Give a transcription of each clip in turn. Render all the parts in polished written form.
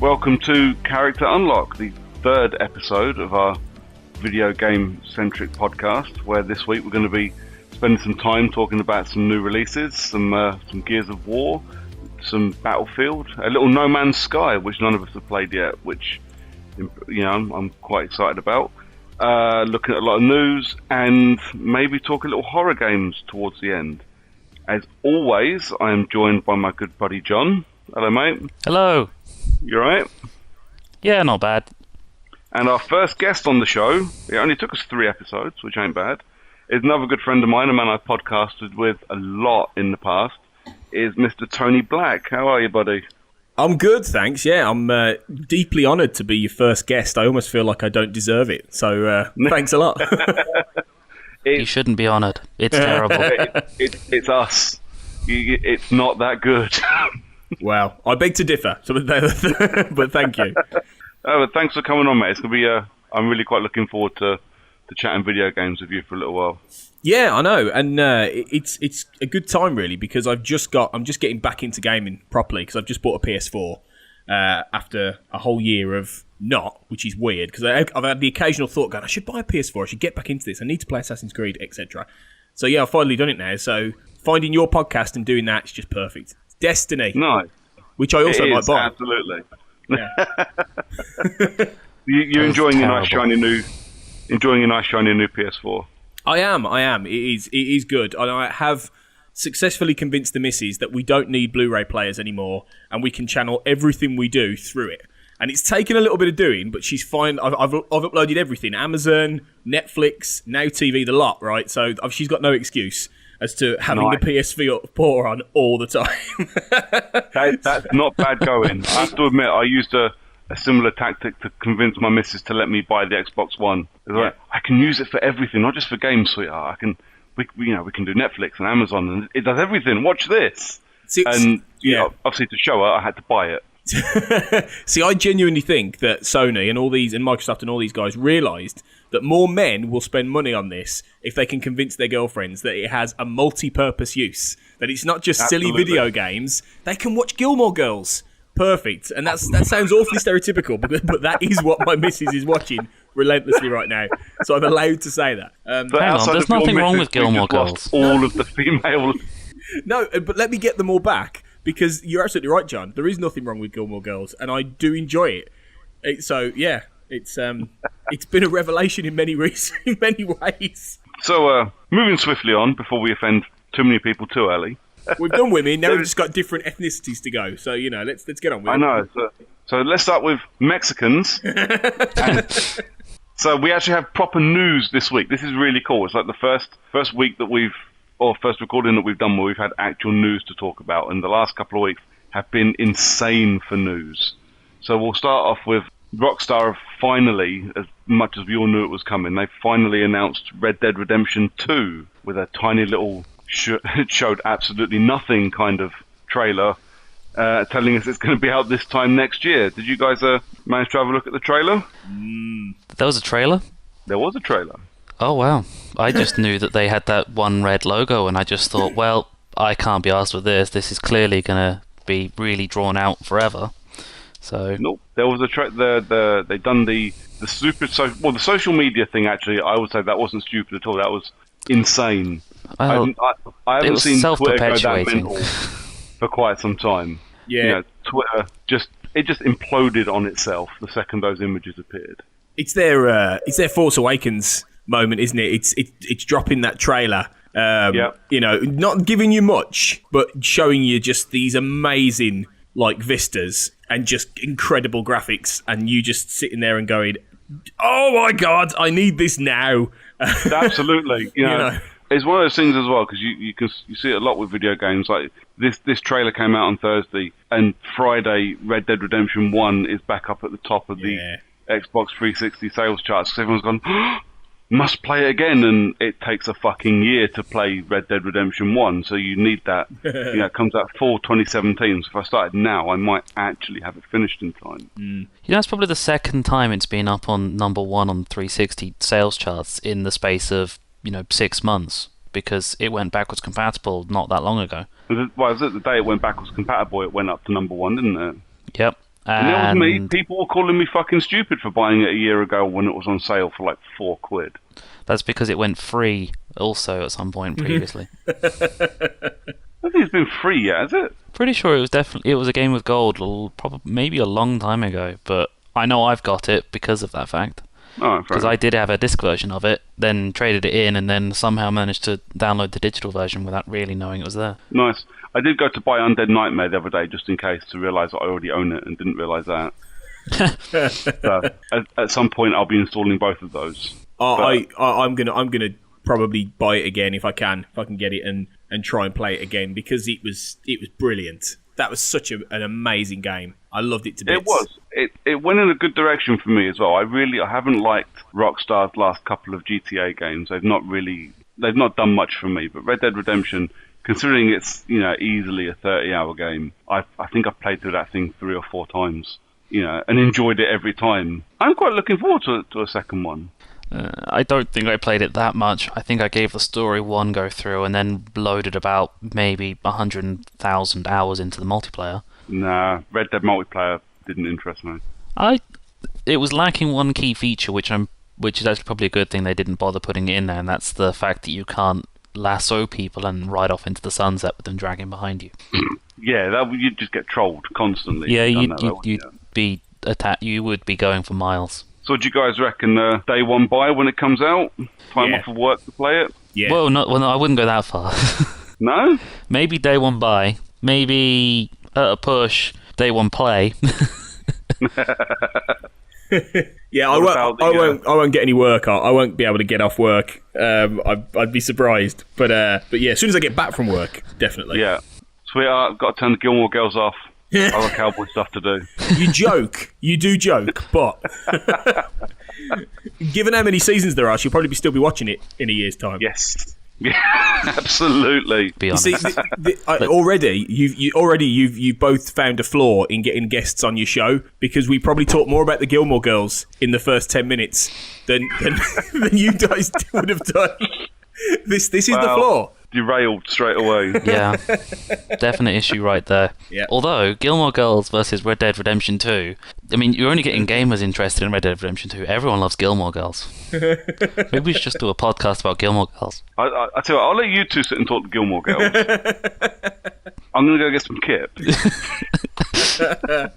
Welcome to Character Unlock, the third episode of our video game-centric podcast, where this week we're going to be spending some time talking about some new releases, some Gears of War, some Battlefield, a little No Man's Sky, which none of us have played yet, which I'm quite excited about. Looking at a lot of news, and maybe talk a little horror games towards the end. As always, I am joined by my good buddy John. Hello, mate. Hello. You alright? Yeah, not bad. And our first guest on the show, it only took us 3 episodes, which ain't bad, is another good friend of mine, a man I've podcasted with a lot in the past, is Mr. Tony Black. How are you, buddy? I'm good, thanks. Yeah, I'm deeply honoured to be your first guest. I almost feel like I don't deserve it, so thanks a lot. You shouldn't be honoured. It's terrible. It's us. It's not that good. Well, I beg to differ, but thank you. But thanks for coming on, mate. It's gonna be. I'm really quite looking forward to chatting video games with you for a little while. Yeah, I know, and it's a good time really because I'm just getting back into gaming properly because I've just bought a PS4 after a whole year of not, which is weird because I've had the occasional thought going, I should buy a PS4, I should get back into this, I need to play Assassin's Creed, etc. So yeah, I've finally done it now. So finding your podcast and doing that is just perfect. Destiny. Nice. Which I also might buy. Absolutely. Yeah. You're enjoying your nice shiny new PS4. I am. It is good. And I have successfully convinced the missus that we don't need Blu-ray players anymore, and we can channel everything we do through it. And it's taken a little bit of doing, but she's fine. I've uploaded everything: Amazon, Netflix, Now TV, the lot. Right, so she's got no excuse as to having the PS4 on all the time. That's not bad going. I have to admit, I used a similar tactic to convince my missus to let me buy the Xbox One. Like, I can use it for everything, not just for games, sweetheart. We can do Netflix and Amazon, and it does everything. Watch this. Obviously to show her, I had to buy it. See, I genuinely think that Sony and Microsoft and all these guys realised that more men will spend money on this if they can convince their girlfriends that it has a multi-purpose use, that it's not just silly video games. They can watch Gilmore Girls. Perfect. And that sounds awfully stereotypical, but that is what my missus is watching relentlessly right now. So I'm allowed to say that. But hang on, there's nothing wrong with Gilmore Girls. All of the female... No, but let me get them all back, because you're absolutely right, John. There is nothing wrong with Gilmore Girls, and I do enjoy it. It's been a revelation in many ways. So, moving swiftly on, before we offend too many people too early. We've done women, now we've just got different ethnicities to go. So, let's get on with it. I know. So let's start with Mexicans. So we actually have proper news this week. This is really cool. It's like the first week that first recording that we've done where we've had actual news to talk about. And the last couple of weeks have been insane for news. So we'll start off with Rockstar have finally, as much as we all knew it was coming, they finally announced Red Dead Redemption 2 with a tiny little showed absolutely nothing kind of trailer telling us it's going to be out this time next year. Did you guys manage to have a look at the trailer? There was a trailer? There was a trailer. Oh, wow. I just knew that they had that one red logo, and I just thought, well, I can't be arsed with this. This is clearly going to be really drawn out forever. So nope. There was they done the social media thing. Actually, I would say that wasn't stupid at all. That was insane. Well, I haven't seen Twitter go that self-perpetuating mental for quite some time. Yeah, Twitter just imploded on itself the second those images appeared. It's their Force Awakens moment, isn't it? It's dropping that trailer. Not giving you much, but showing you just these amazing vistas and just incredible graphics, and you just sitting there and going, "Oh my god, I need this now!" Absolutely, it's one of those things as well, because you see it a lot with video games. Like this trailer came out on Thursday, and Friday Red Dead Redemption 1 is back up at the top of the Xbox 360 sales charts, because everyone's gone, must play it again, and it takes a fucking year to play Red Dead Redemption 1, so you need that. It comes out fall 2017, so if I started now, I might actually have it finished in time. It's probably the second time it's been up on number 1 on 360 sales charts in the space of 6 months, because it went backwards compatible not that long ago. Was it the day it went backwards compatible, it went up to number 1, didn't it? Yep. And that was me. People were calling me fucking stupid for buying it a year ago when it was on sale for like £4. That's because it went free also at some point previously. I don't think it's been free yet, has it? Pretty sure it was a game with gold, probably maybe a long time ago, but I know I've got it because of that fact. Oh, because I did have a disc version of it, then traded it in, and then somehow managed to download the digital version without really knowing it was there. Nice. I did go to buy Undead Nightmare the other day just in case to realise that I already own it and didn't realise that. So, at some point, I'll be installing both of those. I'm gonna probably buy it again if I can get it and try and play it again because it was brilliant. That was such an amazing game. I loved it to bits. It was. It went in a good direction for me as well. I haven't liked Rockstar's last couple of GTA games. They've not done much for me. But Red Dead Redemption, considering it's easily a 30-hour game, I think I've played through that thing 3 or 4 times, and enjoyed it every time. I'm quite looking forward to a second one. I don't think I played it that much. I think I gave the story one go through and then loaded about maybe 100,000 hours into the multiplayer. Nah, Red Dead multiplayer didn't interest me. It was lacking one key feature, which is actually probably a good thing they didn't bother putting it in there, and that's the fact that you can't lasso people and ride off into the sunset with them dragging behind you. Yeah, you'd just get trolled constantly. Yeah, you would be going for miles. So what do you guys reckon? Day one buy when it comes out? Time off of work to play it? Yeah. Well, no, I wouldn't go that far. No? Maybe day one buy. Maybe at a push, day one play. Yeah, I won't get any work. I won't be able to get off work. I'd be surprised. But yeah, as soon as I get back from work, definitely. Yeah. Sweetheart, I've got to turn the Gilmore Girls off. I've got cowboy stuff to do. You joke. You do joke, but given how many seasons there are, she'll probably still be watching it in a year's time. Yes. Yeah, absolutely. Be honest. You see, already you've both found a flaw in getting guests on your show because we probably talk more about the Gilmore Girls in the first 10 minutes than you guys would have done. This is the flaw. Derailed straight away. Yeah, definite issue right there. Yeah. Although Gilmore Girls versus Red Dead Redemption 2, I mean, you're only getting gamers interested in Red Dead Redemption 2. Everyone loves Gilmore Girls. Maybe we should just do a podcast about Gilmore Girls. I tell you what, I'll let you two sit and talk to Gilmore Girls. I'm going to go get some kit. So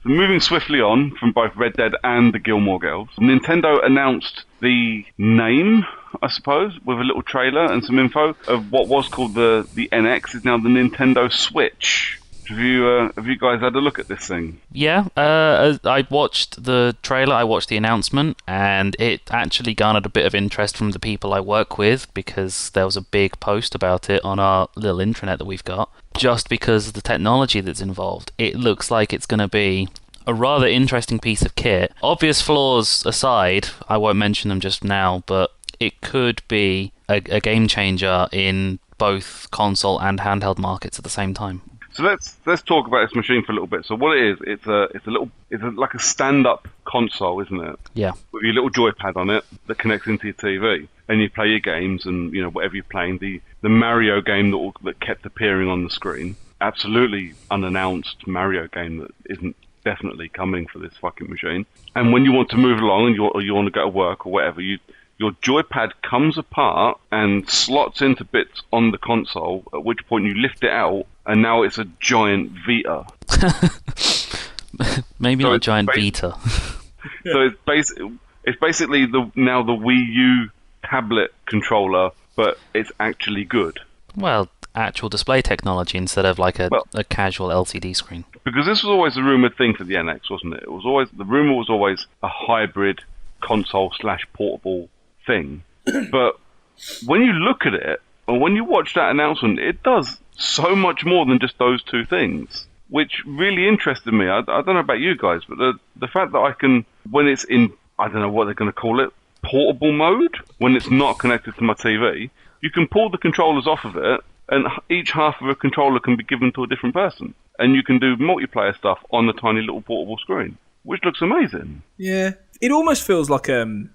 moving swiftly on from both Red Dead and the Gilmore Girls, Nintendo announced the name, I suppose, with a little trailer and some info of what was called the NX is now the Nintendo Switch. Have you guys had a look at this thing? Yeah, I watched the trailer, I watched the announcement, and it actually garnered a bit of interest from the people I work with because there was a big post about it on our little intranet that we've got. Just because of the technology that's involved, it looks like it's going to be a rather interesting piece of kit. Obvious flaws aside, I won't mention them just now, but it could be a game changer in both console and handheld markets at the same time. So let's talk about this machine for a little bit. So what it is, it's like a stand-up console, isn't it? Yeah. With your little joypad on it that connects into your TV, and you play your games and whatever you're playing. The Mario game that kept appearing on the screen, absolutely unannounced Mario game that isn't definitely coming for this fucking machine. And when you want to move along and you want to go to work or whatever, your joypad comes apart and slots into bits on the console, at which point you lift it out, and now it's a giant Vita. Maybe not a giant Vita. So it's basically the Wii U tablet controller, but it's actually good. Well, actual display technology instead of like a casual LCD screen. Because this was always a rumoured thing for the NX, wasn't it? The rumour was always a hybrid console/portable thing. But when you look at it, or when you watch that announcement, it does so much more than just those two things, which really interested me. I don't know about you guys, but the fact that I can, when it's in, I don't know what they're going to call it, portable mode, when it's not connected to my TV, you can pull the controllers off of it, and each half of a controller can be given to a different person. And you can do multiplayer stuff on the tiny little portable screen, which looks amazing. Yeah. It almost feels like some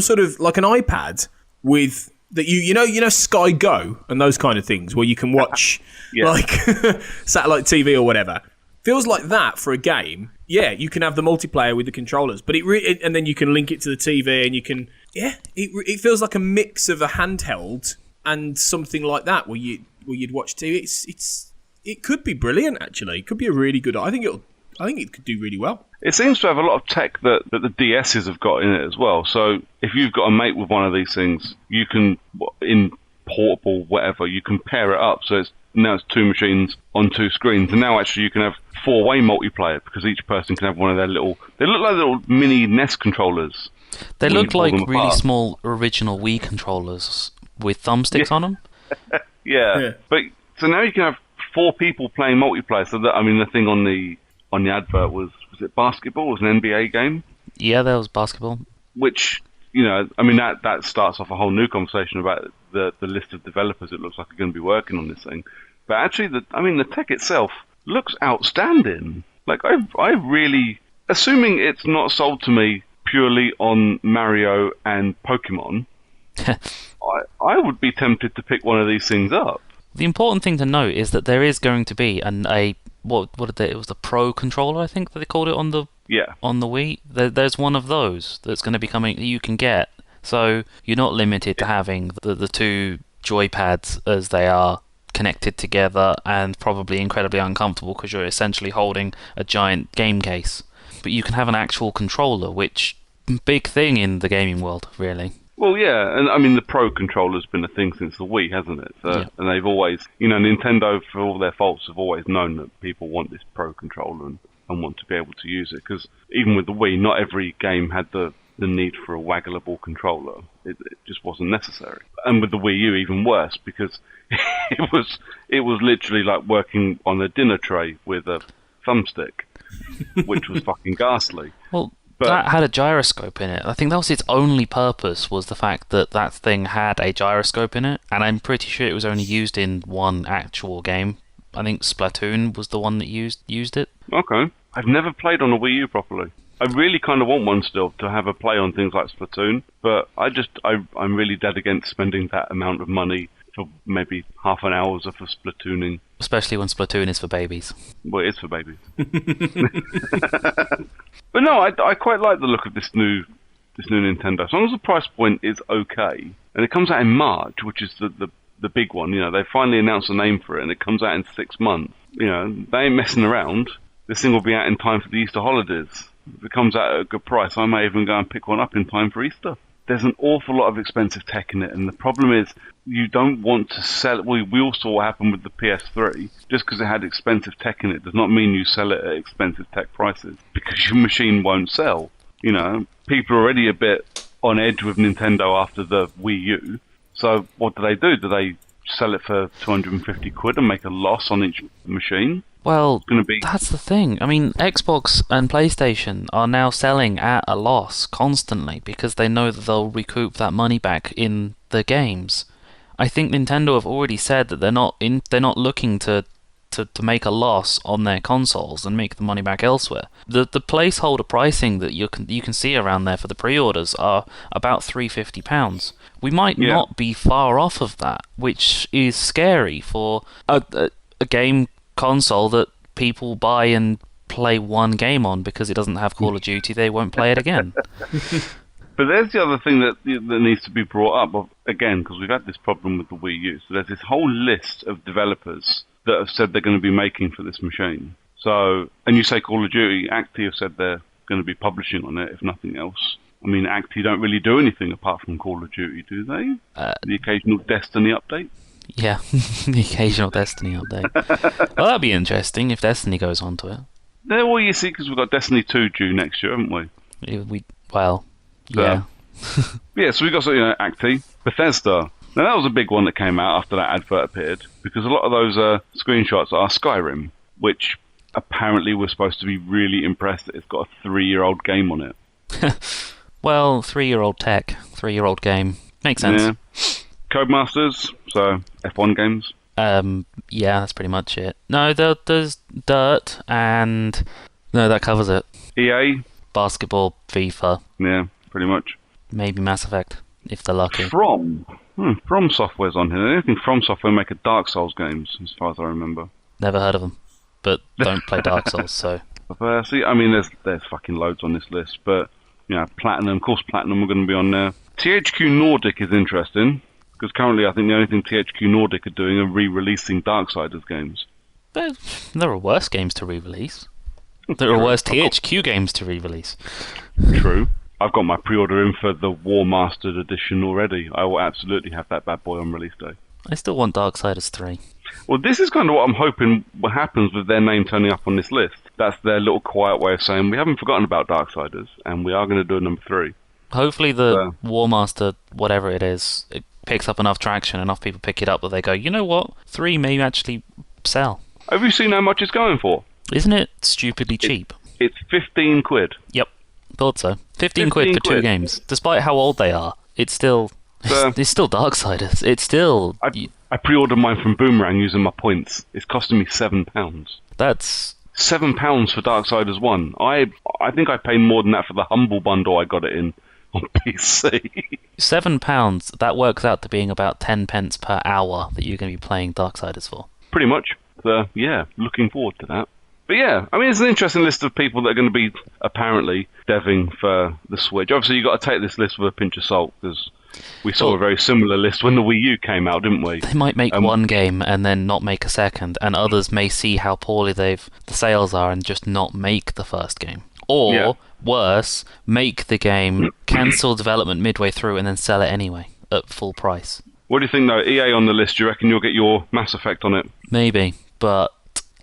sort of, like an iPad with... That you know Sky Go and those kind of things where you can watch like satellite TV or whatever, feels like that for a game. Yeah, you can have the multiplayer with the controllers, but and then you can link it to the TV, and you can. Yeah, it feels like a mix of a handheld and something like that where you'd watch TV. It could be brilliant, actually. It could be a really good. I think it could do really well. It seems to have a lot of tech that the DSs have got in it as well. So if you've got a mate with one of these things, you can, in portable whatever, you can pair it up. So now it's 2 machines on 2 screens, and now actually you can have 4-way multiplayer because each person can have one of their little. They look like little mini NES controllers. They look like really small original Wii controllers with thumbsticks on them. Yeah, but so now you can have 4 people playing multiplayer. So that, I mean, the thing on the advert was it basketball? It was an NBA game. Yeah, that was basketball. Which, you know, I mean, that starts off a whole new conversation about the list of developers it looks like are going to be working on this thing. But actually, the tech itself looks outstanding. Like, I really, assuming it's not sold to me purely on Mario and Pokemon, I would be tempted to pick one of these things up. The important thing to note is that there is going to be what did they? It was the Pro controller, I think that they called it on the Wii. There's one of those that's going to be coming that you can get. So you're not limited to having the 2 joypads as they are connected together and probably incredibly uncomfortable because you're essentially holding a giant game case. But you can have an actual controller, which big thing in the gaming world, really. Well, yeah, and I mean, the Pro controller's been a thing since the Wii, hasn't it? So, and they've always, Nintendo, for all their faults, have always known that people want this Pro controller and want to be able to use it. Because even with the Wii, not every game had the need for a waggleable controller. It just wasn't necessary. And with the Wii U, even worse, because it was literally like working on a dinner tray with a thumbstick, which was fucking ghastly. Well, that had a gyroscope in it. I think that was its only purpose, was the fact that thing had a gyroscope in it, and I'm pretty sure it was only used in one actual game. I think Splatoon was the one that used it. Okay. I've never played on a Wii U properly. I really kind of want one still to have a play on things like Splatoon, but I'm really dead against spending that amount of money for maybe half an hour's worth of Splatooning. Especially when Splatoon is for babies. Well, it is for babies. But no, I quite like the look of this new Nintendo. As long as the price point is okay, and it comes out in March, which is the big one. They finally announced a name for it, and it comes out in 6 months. They ain't messing around. This thing will be out in time for the Easter holidays. If it comes out at a good price, I may even go and pick one up in time for Easter. There's an awful lot of expensive tech in it, and the problem is you don't want to sell it. We all saw what happened with the PS3. Just because it had expensive tech in it does not mean you sell it at expensive tech prices, because your machine won't sell. People are already a bit on edge with Nintendo after the Wii U. So what do? Do they sell it for 250 quid and make a loss on each machine? Well, that's the thing. I mean, Xbox and PlayStation are now selling at a loss constantly because they know that they'll recoup that money back in the games. I think Nintendo have already said that they're not looking to make a loss on their consoles and make the money back elsewhere. The placeholder pricing that you can see around there for the pre-orders are about £350. We might not be far off of that, which is scary for a game console that people buy and play one game on because it doesn't have Call of Duty. They won't play it again. But there's the other thing that needs to be brought up, again, because we've had this problem with the Wii U. So there's this whole list of developers that have said they're going to be making for this machine. So, and you say Call of Duty, Acti have said they're going to be publishing on it, if nothing else. I mean, Acti don't really do anything apart from Call of Duty, do they? The occasional Destiny update? Yeah, the occasional Destiny update. Well, that'd be interesting if Destiny goes on to it. Yeah, well, you see, because we've got Destiny 2 due next year, haven't we? Yeah. Yeah, so we got Acti, Bethesda. Now that was a big one that came out after that advert appeared, because a lot of those screenshots are Skyrim, which apparently we're supposed to be really impressed that it's got a 3-year-old game on it. Well, 3-year-old tech, 3-year-old game. Makes sense. Yeah. Codemasters, so F1 games. Yeah, that's pretty much it. No, there's Dirt, and no, that covers it. EA, basketball, FIFA. Yeah, pretty much. Maybe Mass Effect, if they're lucky. From Software's on here. I don't think From Software make a Dark Souls games, as far as I remember. Never heard of them. but don't play Dark Souls. So See, I mean, there's fucking loads on this list, but Platinum, of course, Platinum are going to be on there. THQ Nordic is interesting because currently I think the only thing THQ Nordic are doing are re-releasing Darksiders games. There are worse games to re-release. There are worse THQ games to re-release. True. I've got my pre-order in for the War Mastered edition already. I will absolutely have that bad boy on release day. I still want Darksiders 3. Well, this is kind of what I'm hoping what happens with their name turning up on this list. That's their little quiet way of saying we haven't forgotten about Darksiders, and we are going to do a number 3. Hopefully the War Master, whatever it is, it picks up enough traction, enough people pick it up that they go, you know what, 3 may actually sell. Have you seen how much it's going for? Isn't it stupidly cheap? It's 15 quid. Yep, thought so. 15 quid for 2 games. Despite how old they are, it's still Darksiders. It's still... I pre-ordered mine from Boomerang using my points. It's costing me £7. That's... £7 for Darksiders 1. I think I paid more than that for the Humble Bundle I got it in on PC. £7, that works out to being about 10 pence per hour that you're going to be playing Darksiders for. Pretty much. So, yeah, looking forward to that. But yeah, I mean, it's an interesting list of people that are going to be apparently deving for the Switch. Obviously, you've got to take this list with a pinch of salt, because we saw a very similar list when the Wii U came out, didn't we? They might make one game and then not make a second, and others may see how poorly the sales are and just not make the first game. Or, worse, make the game, cancel development midway through, and then sell it anyway, at full price. What do you think, though? EA on the list, do you reckon you'll get your Mass Effect on it? Maybe, but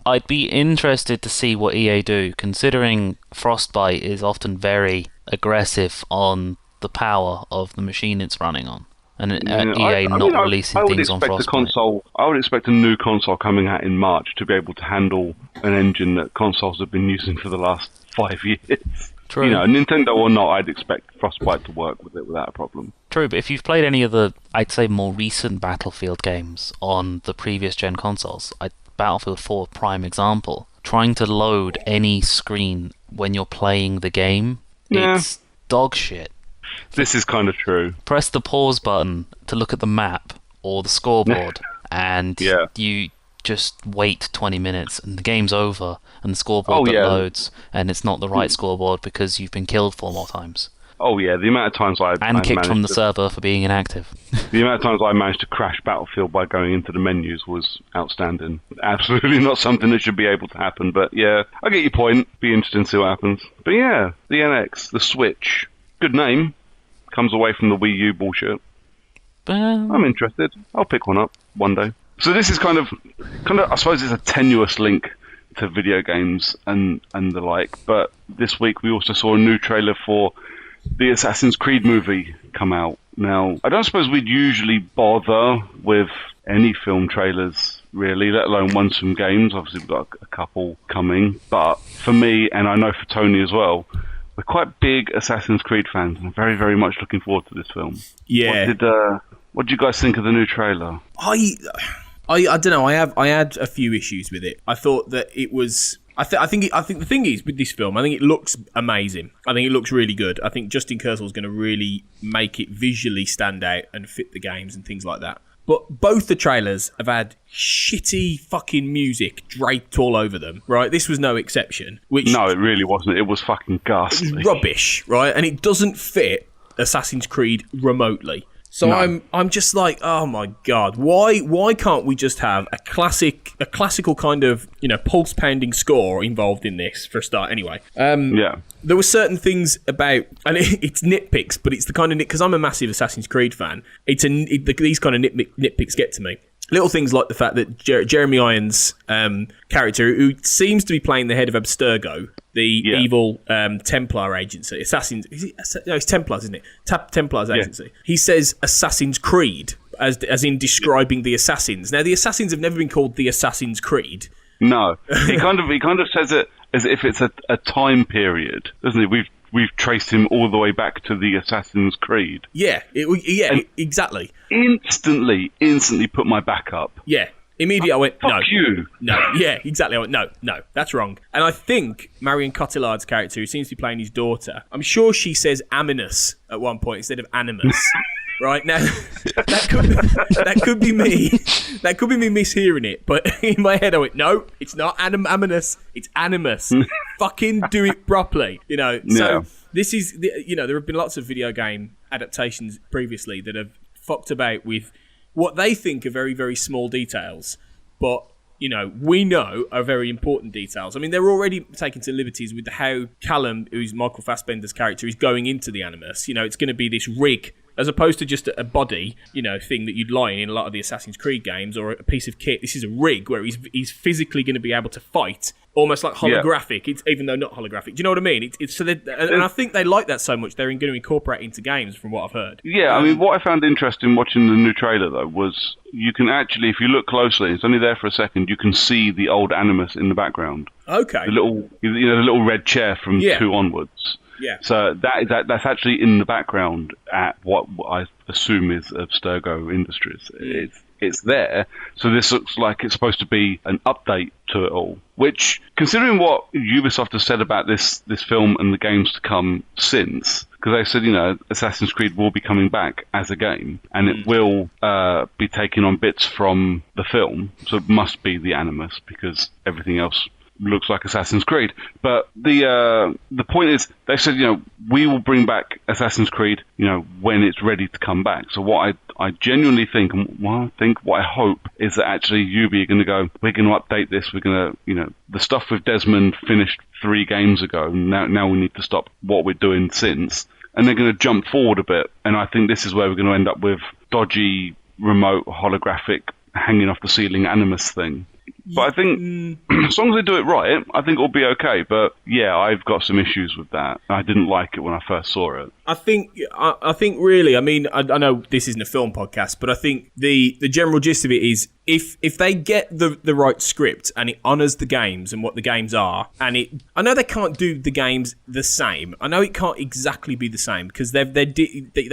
I'd be interested to see what EA do, considering Frostbite is often very aggressive on the power of the machine it's running on. And EA not releasing things on Frostbite. I would expect a new console coming out in March to be able to handle an engine that consoles have been using for the last 5 years. True. You know, Nintendo or not, I'd expect Frostbite to work with it without a problem. True, but if you've played any of the, I'd say, more recent Battlefield games on the previous gen consoles, Battlefield 4 prime example, trying to load any screen when you're playing the game, it's dog shit. This is kind of true. Press the pause button to look at the map or the scoreboard, and you just wait 20 minutes and the game's over, and the scoreboard loads, and it's not the right scoreboard because you've been killed 4 more times. Oh yeah, the amount of times I kicked from the server for being inactive. The amount of times I managed to crash Battlefield by going into the menus was outstanding. Absolutely not something that should be able to happen, but yeah, I get your point. Be interesting to see what happens. But yeah, the NX, the Switch, good name. Comes away from the Wii U bullshit. I'm interested. I'll pick one up one day. So this is kind of, I suppose it's a tenuous link to video games and the like. But this week we also saw a new trailer for the Assassin's Creed movie come out. Now, I don't suppose we'd usually bother with any film trailers, really, let alone ones from games. Obviously, we've got a couple coming. But for me, and I know for Tony as well, we're quite big Assassin's Creed fans, and I'm very, very much looking forward to this film. Yeah. What did you guys think of the new trailer? I don't know. I had a few issues with it. I thought that it was. I think the thing is with this film, I think it looks amazing. I think it looks really good. I think Justin Kurzel's going to really make it visually stand out and fit the games and things like that. But both the trailers have had shitty fucking music draped all over them, right? This was no exception. No, it really wasn't. It was fucking ghastly. It was rubbish, right? And it doesn't fit Assassin's Creed remotely. So no. I'm just like, oh my god, why can't we just have a classical kind of, pulse pounding score involved in this for a start? Anyway, there were certain things about, and it's nitpicks, but it's the kind of because I'm a massive Assassin's Creed fan. These kind of nitpicks get to me. Little things like the fact that Jeremy Irons' character, who seems to be playing the head of Abstergo, the evil Templar agency, Assassins. It's Templars, isn't it? Templars agency. He says Assassin's Creed, as in describing the assassins. Now, the assassins have never been called the Assassin's Creed. No, he kind of says it as if it's a time period, doesn't he? We've traced him all the way back to the Assassin's Creed. Yeah, exactly. Instantly put my back up. Yeah, Immediately, I went, Fuck you. No, yeah, exactly. I went, no, that's wrong. And I think Marion Cotillard's character, who seems to be playing his daughter, I'm sure she says Aminus at one point instead of Animus. Right now, that could be me. That could be me mishearing it. But in my head, I went, no, it's not Aminus. It's Animus. Fucking do it properly. So Yeah. this is, there have been lots of video game adaptations previously that have fucked about with what they think are very, very small details, but we know are very important details. I mean, they're already taking some liberties with how Callum, who's Michael Fassbender's character, is going into the Animus. It's going to be this rig, as opposed to just a body, thing that you'd lie in a lot of the Assassin's Creed games, or a piece of kit. This is a rig where he's physically going to be able to fight, almost like holographic. It's even though not holographic. Do you know what I mean? It's so and I think they like that so much they're going to incorporate it into games, from what I've heard. Yeah, I mean, what I found interesting watching the new trailer though was you can actually, if you look closely, it's only there for a second, you can see the old Animus in the background. Okay. The little red chair from 2 onwards. Yeah. So that's actually in the background at what I assume is Abstergo Industries. It's there. So this looks like it's supposed to be an update to it all. Which, considering what Ubisoft has said about this film and the games to come since, because they said, Assassin's Creed will be coming back as a game, and it will be taking on bits from the film. So it must be the Animus, because everything else looks like Assassin's Creed. But the point is, they said, we will bring back Assassin's Creed, when it's ready to come back. So what I genuinely think, and what I hope, is that actually Ubi are going to go, we're going to update this, we're going to, the stuff with Desmond finished 3 games ago, now we need to stop what we're doing since, and they're going to jump forward a bit, and I think this is where we're going to end up with dodgy, remote, holographic, hanging off the ceiling Animus thing. But I think as long as they do it right, I think it'll be okay. But yeah, I've got some issues with that. I didn't like it when I first saw it. I think really, I mean, I know this isn't a film podcast, but I think the general gist of it is if they get the right script and it honours the games and what the games are, and I know they can't do the games the same. I know it can't exactly be the same because they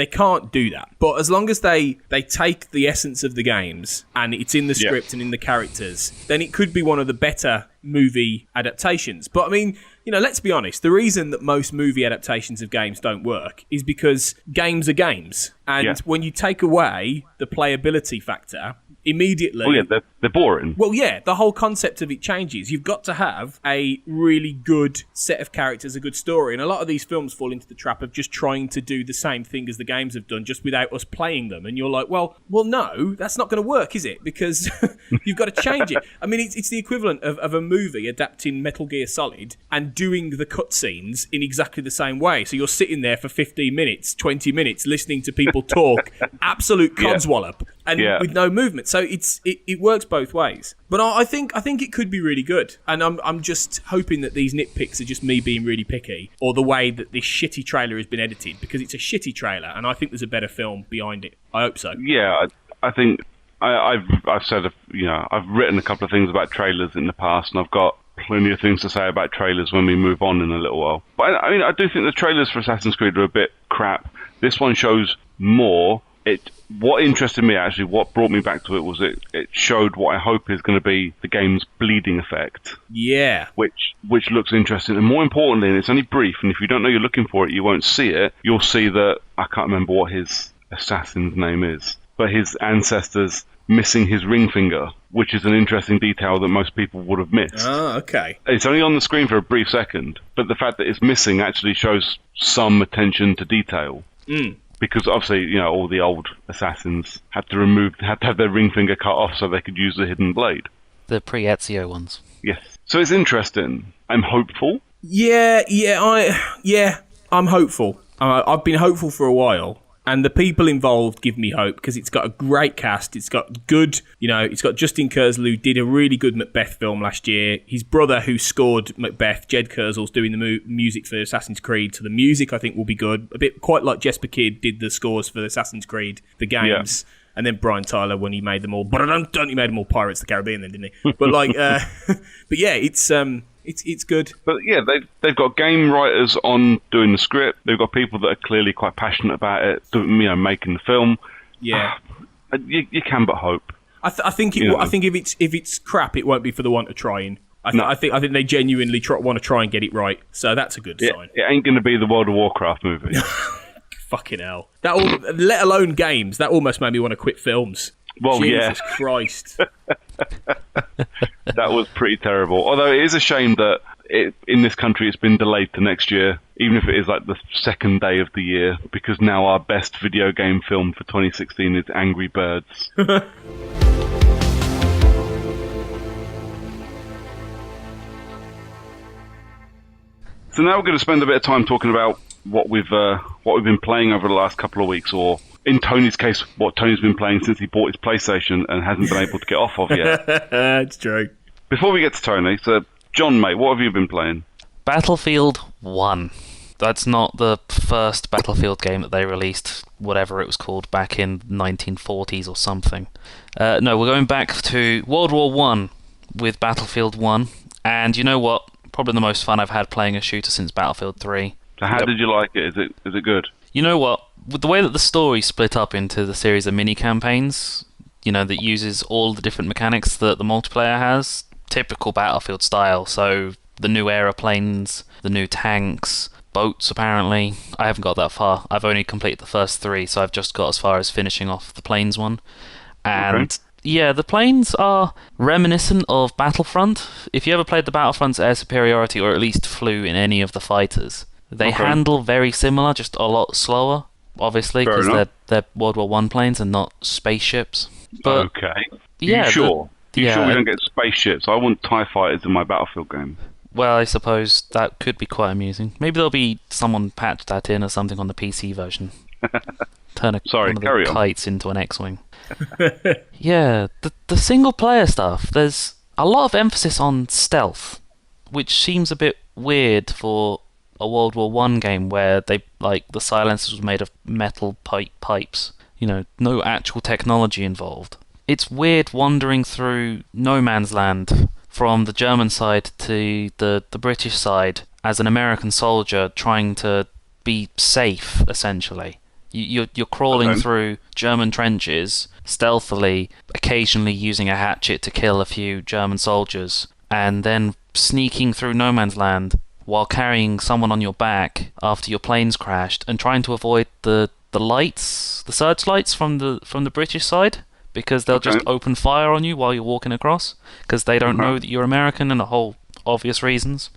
can't do that. But as long as they take the essence of the games and it's in the script and in the characters, then it could be one of the better movie adaptations. But I mean, let's be honest, the reason that most movie adaptations of games don't work is because games are games. And when you take away the playability factor, immediately... Well, yeah, they're boring. Well, yeah, the whole concept of it changes. You've got to have a really good set of characters, a good story. And a lot of these films fall into the trap of just trying to do the same thing as the games have done, just without us playing them. And you're like, well, no, that's not going to work, is it? Because you've got to change it. I mean, it's the equivalent of a movie adapting Metal Gear Solid and doing the cutscenes in exactly the same way. So you're sitting there for 15 minutes, 20 minutes, listening to people talk, absolute codswallop, and with no movement. So it works both ways. But I think it could be really good. And I'm just hoping that these nitpicks are just me being really picky, or the way that this shitty trailer has been edited, because it's a shitty trailer, and I think there's a better film behind it. I hope so. Yeah, I think I've said, I've written a couple of things about trailers in the past, and I've got plenty of things to say about trailers when we move on in a little while. But I mean, I do think the trailers for Assassin's Creed are a bit crap. This one shows more. What interested me, actually, what brought me back to it, was it showed what I hope is going to be the game's bleeding effect. Yeah. Which looks interesting. And more importantly, and it's only brief, and if you don't know you're looking for it, you won't see it. You'll see that, I can't remember what his assassin's name is, but his ancestors missing his ring finger, which is an interesting detail that most people would have missed. Oh, okay. It's only on the screen for a brief second, but the fact that it's missing actually shows some attention to detail. Because obviously, all the old assassins had to have their ring finger cut off so they could use the hidden blade. The pre-Ezio ones. Yes. So it's interesting. I'm hopeful. Yeah, I'm hopeful. I've been hopeful for a while. And the people involved give me hope, because it's got a great cast. It's got good, it's got Justin Kurzel, who did a really good Macbeth film last year. His brother, who scored Macbeth, Jed Kurzel's doing the music for Assassin's Creed. So the music, I think, will be good. A bit quite like Jesper Kidd did the scores for Assassin's Creed, the games. Yeah. And then Brian Tyler, when he made them all, he made them all Pirates of the Caribbean then, didn't he? But but yeah, it's good. But yeah, they've got game writers on doing the script. They've got people that are clearly quite passionate about it, making the film. Yeah. You can but hope. I think if it's crap, it won't be for the want of trying. I think they genuinely want to try and get it right. So that's a good sign. It ain't going to be the World of Warcraft movie. Fucking hell! Let alone games. That almost made me want to quit films. Well, Jesus Christ. That was pretty terrible. Although it is a shame that in this country it's been delayed to next year, even if it is like the second day of the year, because now our best video game film for 2016 is Angry Birds. So now we're going to spend a bit of time talking about what we've been playing over the last couple of weeks, or in Tony's case, what Tony's been playing since he bought his PlayStation and hasn't been able to get off of yet. It's true. Before we get to Tony, so John, mate, what have you been playing? Battlefield 1. That's not the first Battlefield game that they released, whatever it was called, back in 1940s or something. No, we're going back to World War 1 with Battlefield 1, and you know what? Probably the most fun I've had playing a shooter since Battlefield 3. So how did you like it? Is it good? You know what? With the way that the story split up into the series of mini-campaigns, that uses all the different mechanics that the multiplayer has, typical Battlefield style, so the new aeroplanes, the new tanks, boats apparently. I haven't got that far. I've only completed the first 3, so I've just got as far as finishing off the planes one. And... Okay. Yeah, the planes are reminiscent of Battlefront. If you ever played the Battlefront's air superiority, or at least flew in any of the fighters, they handle very similar, just a lot slower, obviously, because they're World War I planes and not spaceships. But, okay. Yeah, you sure? You sure we yeah, don't get spaceships? I want TIE fighters in my Battlefield game. Well, I suppose that could be quite amusing. Maybe there'll be someone patched that in or something on the PC version. Turn one of the kites into an X-Wing. Yeah, the single-player stuff, there's a lot of emphasis on stealth, which seems a bit weird for a World War I game where the silencers was made of metal pipes. No actual technology involved. It's weird wandering through no man's land from the German side to the British side as an American soldier trying to be safe, essentially. You're crawling through German trenches stealthily, occasionally using a hatchet to kill a few German soldiers, and then sneaking through no man's land while carrying someone on your back after your plane's crashed, and trying to avoid the lights, the searchlights from the British side, because they'll just open fire on you while you're walking across, because they don't know that you're American, and a whole obvious reasons.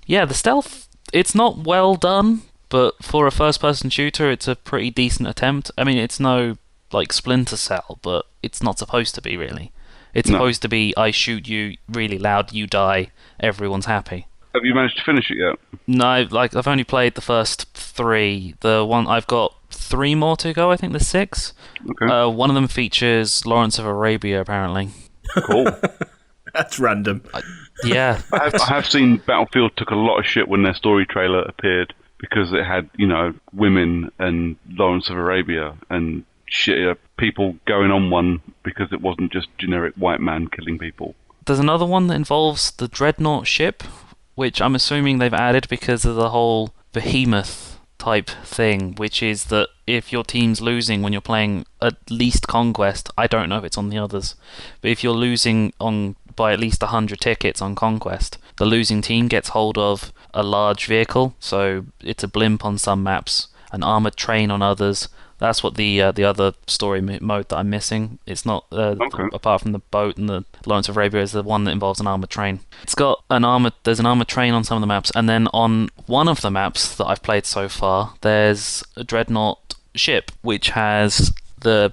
Yeah, the stealth, it's not well done, but for a first-person shooter, it's a pretty decent attempt. I mean, it's no, Splinter Cell, but it's not supposed to be, really. It's supposed to be, I shoot you really loud, you die, everyone's happy. Have you managed to finish it yet? No, I've only played the first 3. I've got 3 more to go, I think there's 6. Okay. One of them features Lawrence of Arabia, apparently. Cool. That's random. Yeah. I have seen Battlefield took a lot of shit when their story trailer appeared, because it had, women and Lawrence of Arabia and shit, people going on one because it wasn't just generic white man killing people. There's another one that involves the Dreadnought ship, which I'm assuming they've added because of the whole Behemoth type thing, which is that if your team's losing when you're playing at least Conquest, I don't know if it's on the others, but if you're losing by at least 100 tickets on Conquest, the losing team gets hold of a large vehicle, so it's a blimp on some maps, an armoured train on others. That's what the other story mode that I'm missing. It's not apart from the boat and the Lawrence of Arabia is the one that involves an armoured train. There's an armoured train on some of the maps, and then on one of the maps that I've played so far, there's a Dreadnought ship which has the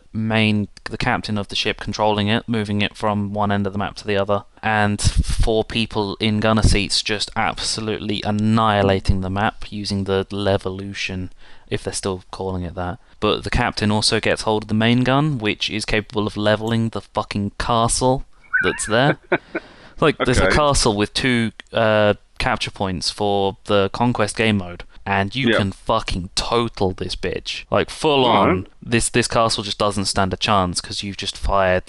captain of the ship controlling it, moving it from one end of the map to the other, and 4 people in gunner seats just absolutely annihilating the map using the Levolution, if they're still calling it that. But the captain also gets hold of the main gun, which is capable of leveling the fucking castle that's there. There's a castle with 2 capture points for the Conquest game mode, and you can fucking total this bitch. Full on, this castle just doesn't stand a chance, because you've just fired,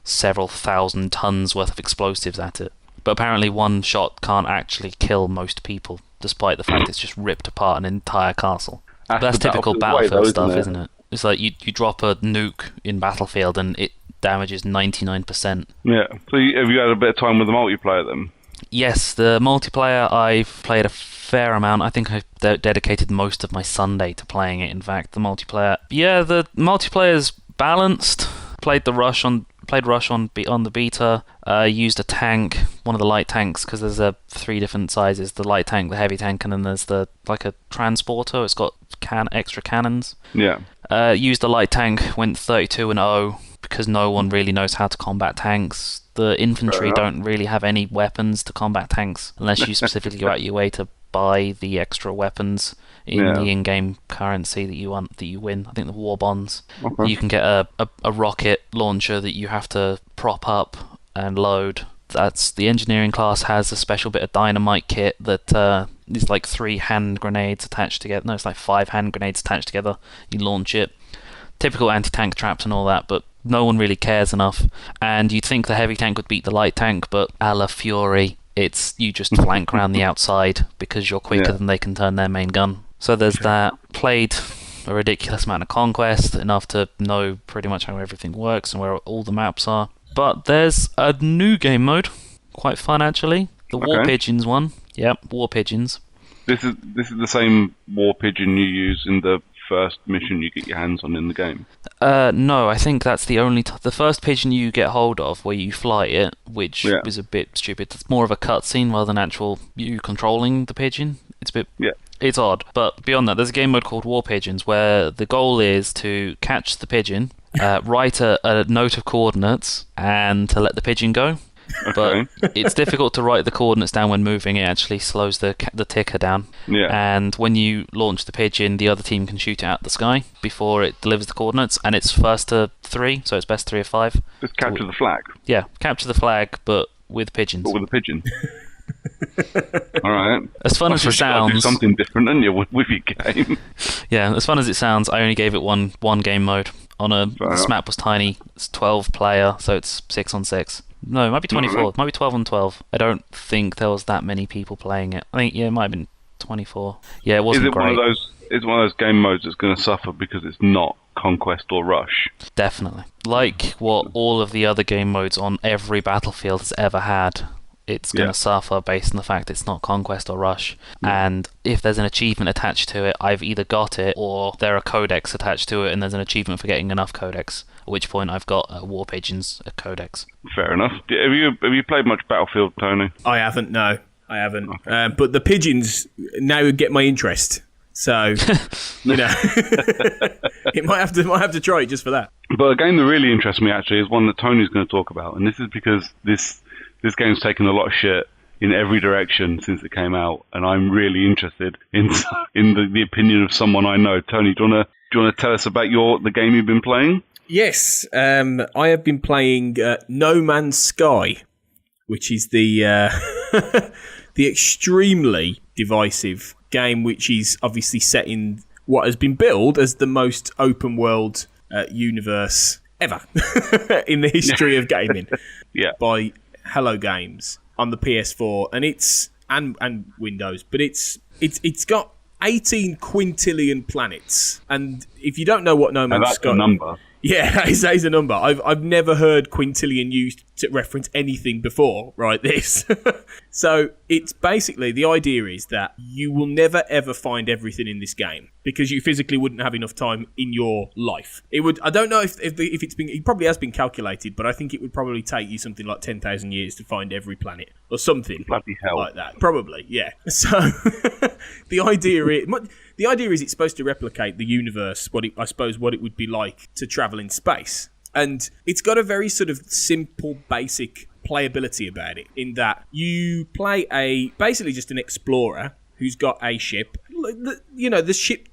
several thousand tons worth of explosives at it. But apparently one shot can't actually kill most people, despite the fact it's just ripped apart an entire castle. That's typical Battlefield stuff, isn't it? It's like you drop a nuke in Battlefield and it damage is 99%. Yeah. So have you had a bit of time with the multiplayer then? Yes, the multiplayer, I've played a fair amount. I think I've dedicated most of my Sunday to playing it, in fact, the multiplayer. Yeah, the multiplayer's balanced. Played Rush on the beta. Used a tank, one of the light tanks, because there's 3 different sizes: the light tank, the heavy tank, and then there's like a transporter. It's got extra cannons. Yeah. Used a light tank, went 32-0 because no one really knows how to combat tanks. The infantry don't really have any weapons to combat tanks unless you specifically go out your way to buy the extra weapons in the in-game currency that you win. I think the war bonds. Okay. You can get a rocket launcher that you have to prop up and load. That's the engineering class has a special bit of dynamite kit that is like 3 hand grenades attached together. No, it's like 5 hand grenades attached together. You launch it. Typical anti-tank traps and all that, but no one really cares enough. And you'd think the heavy tank would beat the light tank, but a la Fury, you just flank around the outside because you're quicker than they can turn their main gun. So there's that. Played a ridiculous amount of Conquest, enough to know pretty much how everything works and where all the maps are. But there's a new game mode, quite fun actually. The War Pigeons one. Yep, War Pigeons. This is the same War Pigeon you use in the first mission you get your hands on in the game. No, I think that's the only the first pigeon you get hold of where you fly it, which is a bit stupid. It's more of a cutscene rather than actual you controlling the pigeon. It's a bit it's odd. But beyond that, there's a game mode called War Pigeons where the goal is to catch the pigeon, write a note of coordinates, and to let the pigeon go. But it's difficult to write the coordinates down when moving. It actually slows the ticker down. Yeah. And when you launch the pigeon, the other team can shoot it out the sky before it delivers the coordinates. And it's first to 3, so it's best 3 of 5. Just capture the flag. Yeah, capture the flag, but with pigeons. But with a pigeon. All right. As fun as it sounds, do something different, don't you, with your game? Yeah, as fun as it sounds, I only gave it one game mode. This map was tiny. It's 12 player, so it's 6 on 6. No, it might be 24. It might be 12 on 12. I don't think there was that many people playing it. I think it might have been 24. Yeah, it wasn't great. Is one of those game modes that's going to suffer because it's not Conquest or Rush? Definitely. Like what all of the other game modes on every Battlefield has ever had. It's going to suffer based on the fact it's not Conquest or Rush. And if there's an achievement attached to it, I've either got it or there are codex attached to it and there's an achievement for getting enough codex. At which point I've got War Pigeons, a codex. Fair enough. Have you played much Battlefield, Tony? I haven't, no. I haven't. Okay. But the pigeons now get my interest. So, you know, it might have to try it just for that. But a game that really interests me actually is one that Tony's going to talk about, and this is because this game's taken a lot of shit in every direction since it came out, and I'm really interested in the opinion of someone I know. Tony, do you want to tell us about the game you've been playing? Yes, I have been playing No Man's Sky, which is the the extremely divisive game, which is obviously set in what has been billed as the most open world universe ever in the history of gaming. By Hello Games on the PS4 and Windows, but it's got 18 quintillion planets, and if you don't know what No Man's Sky, that's a number. Yeah, that is a number. I've never heard quintillion used to reference anything before, right? This. So it's basically, the idea is that you will never ever find everything in this game because you physically wouldn't have enough time in your life. It would. I don't know if it's been. It probably has been calculated, but I think it would probably take you something like 10,000 years to find every planet or something. Bloody hell. Like that. Probably, yeah. So the idea is it's supposed to replicate the universe, what it would be like to travel in space. And it's got a very sort of simple, basic playability about it, in that you play basically just an explorer who's got a ship. You know, the ship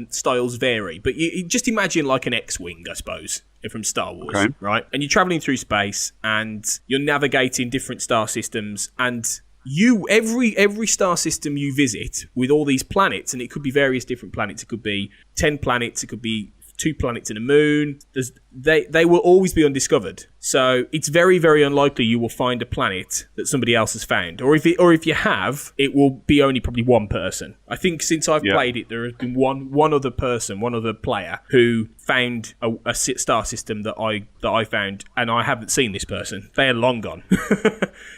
styles vary, but you just imagine like an X-Wing, I suppose, from Star Wars, right? And you're traveling through space, and you're navigating different star systems, and every star system you visit with all these planets, and it could be various different planets. It could be 10 planets. It could be 2 planets and a moon. There's they will always be undiscovered. So it's very, very unlikely you will find a planet that somebody else has found. Or if you have, it will be only probably one person. I think since I've played it, there has been one other person, one other player who found a star system that I found, and I haven't seen this person. They are long gone.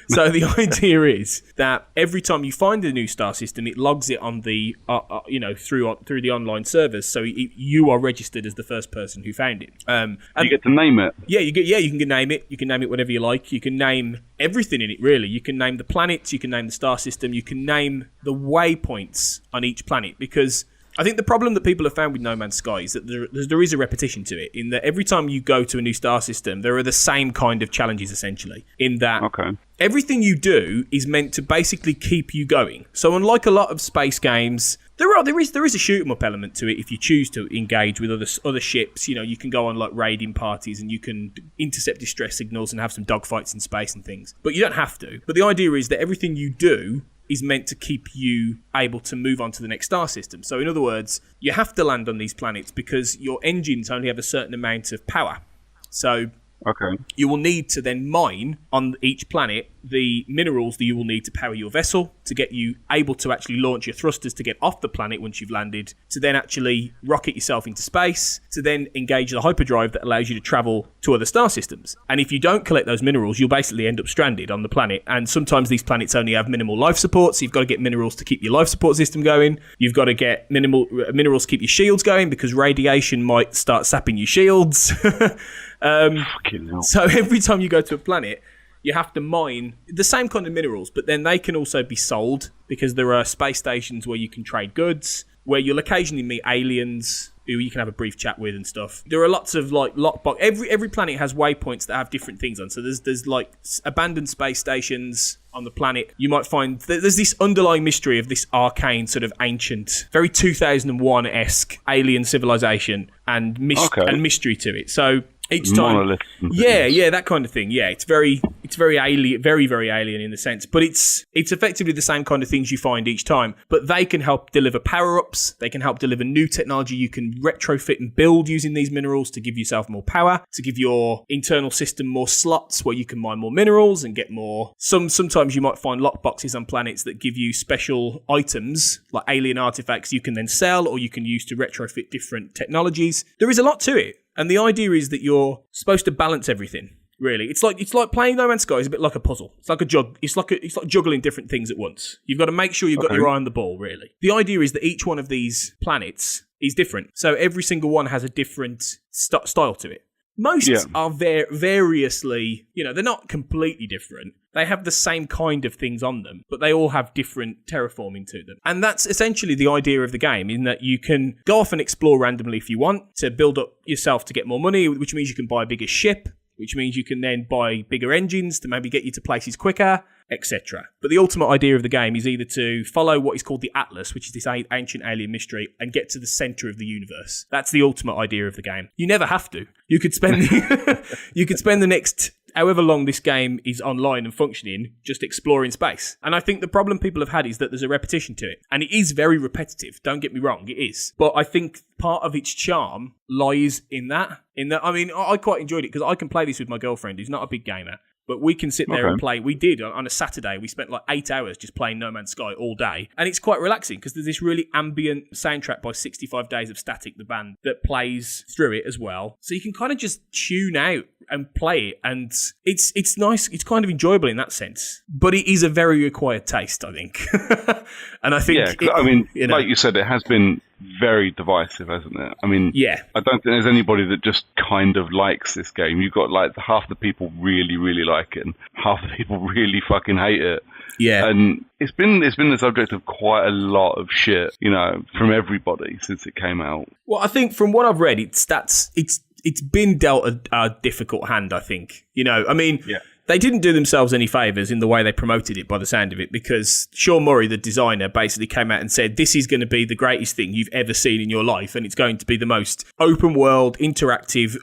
So the idea is that every time you find a new star system, it logs it on the through the online servers, so you are registered as the first person who found it. And you get to name it. Yeah, you can name it. You can name it whatever you like. You can name everything in it, really. You can name the planets. You can name the star system. You can name the waypoints on each planet, because I think the problem that people have found with No Man's Sky is that there is a repetition to it, in that every time you go to a new star system, there are the same kind of challenges, essentially, in that everything you do is meant to basically keep you going. So unlike a lot of space games, there is a shoot 'em up element to it if you choose to engage with other ships. You know, you can go on like raiding parties and you can intercept distress signals and have some dogfights in space and things. But you don't have to. But the idea is that everything you do is meant to keep you able to move on to the next star system. So in other words, you have to land on these planets because your engines only have a certain amount of power. So you will need to then mine on each planet the minerals that you will need to power your vessel, to get you able to actually launch your thrusters to get off the planet once you've landed, to then actually rocket yourself into space, to then engage the hyperdrive that allows you to travel to other star systems. And if you don't collect those minerals, you'll basically end up stranded on the planet. And sometimes these planets only have minimal life support, so you've got to get minerals to keep your life support system going. You've got to get minerals to keep your shields going, because radiation might start sapping your shields. So every time you go to a planet, you have to mine the same kind of minerals, but then they can also be sold, because there are space stations where you can trade goods, where you'll occasionally meet aliens who you can have a brief chat with and stuff. There are lots of like lockbox. Every planet has waypoints that have different things on. So there's like abandoned space stations on the planet. You might find there's this underlying mystery of this arcane sort of ancient, very 2001-esque alien civilization and mystery to it. So each time, that kind of thing. Yeah, it's very alien, very, very alien in the sense, but it's effectively the same kind of things you find each time. But they can help deliver power-ups. They can help deliver new technology you can retrofit and build using these minerals to give yourself more power, to give your internal system more slots where you can mine more minerals and get more. Sometimes you might find lockboxes on planets that give you special items like alien artifacts you can then sell, or you can use to retrofit different technologies. There is a lot to it. And the idea is that you're supposed to balance everything. Really, it's like playing No Man's Sky is a bit like a puzzle. It's like juggling different things at once. You've got to make sure you've got your eye on the ball. Really, the idea is that each one of these planets is different. So every single one has a different style to it. Most are variously, they're not completely different. They have the same kind of things on them, but they all have different terraforming to them. And that's essentially the idea of the game, in that you can go off and explore randomly if you want, to build up yourself to get more money, which means you can buy a bigger ship, which means you can then buy bigger engines to maybe get you to places quicker, etc. But the ultimate idea of the game is either to follow what is called the Atlas, which is this ancient alien mystery, and get to the center of the universe. That's the ultimate idea of the game. You never have to. You could spend the next however long this game is online and functioning just exploring space. And I think the problem people have had is that there's a repetition to it. And it is very repetitive, don't get me wrong, it is. But I think part of its charm lies in that. I mean, I quite enjoyed it because I can play this with my girlfriend, who's not a big gamer. But we can sit there and play. We did on a Saturday. We spent like 8 hours just playing No Man's Sky all day. And it's quite relaxing because there's this really ambient soundtrack by 65 Days of Static, the band, that plays through it as well. So you can kind of just tune out and play it. And it's nice. It's kind of enjoyable in that sense. But it is a very acquired taste, I think. And I think... Yeah, like you said, it has been very divisive, hasn't it? I mean, I don't think there's anybody that just kind of likes this game. You've got like half the people really, really like it, and half the people really fucking hate it. Yeah, and it's been the subject of quite a lot of shit, from everybody since it came out. Well, I think from what I've read, it's been dealt a difficult hand. I think, They didn't do themselves any favours in the way they promoted it, by the sound of it, because Sean Murray, the designer, basically came out and said, this is going to be the greatest thing you've ever seen in your life, and it's going to be the most open world, interactive,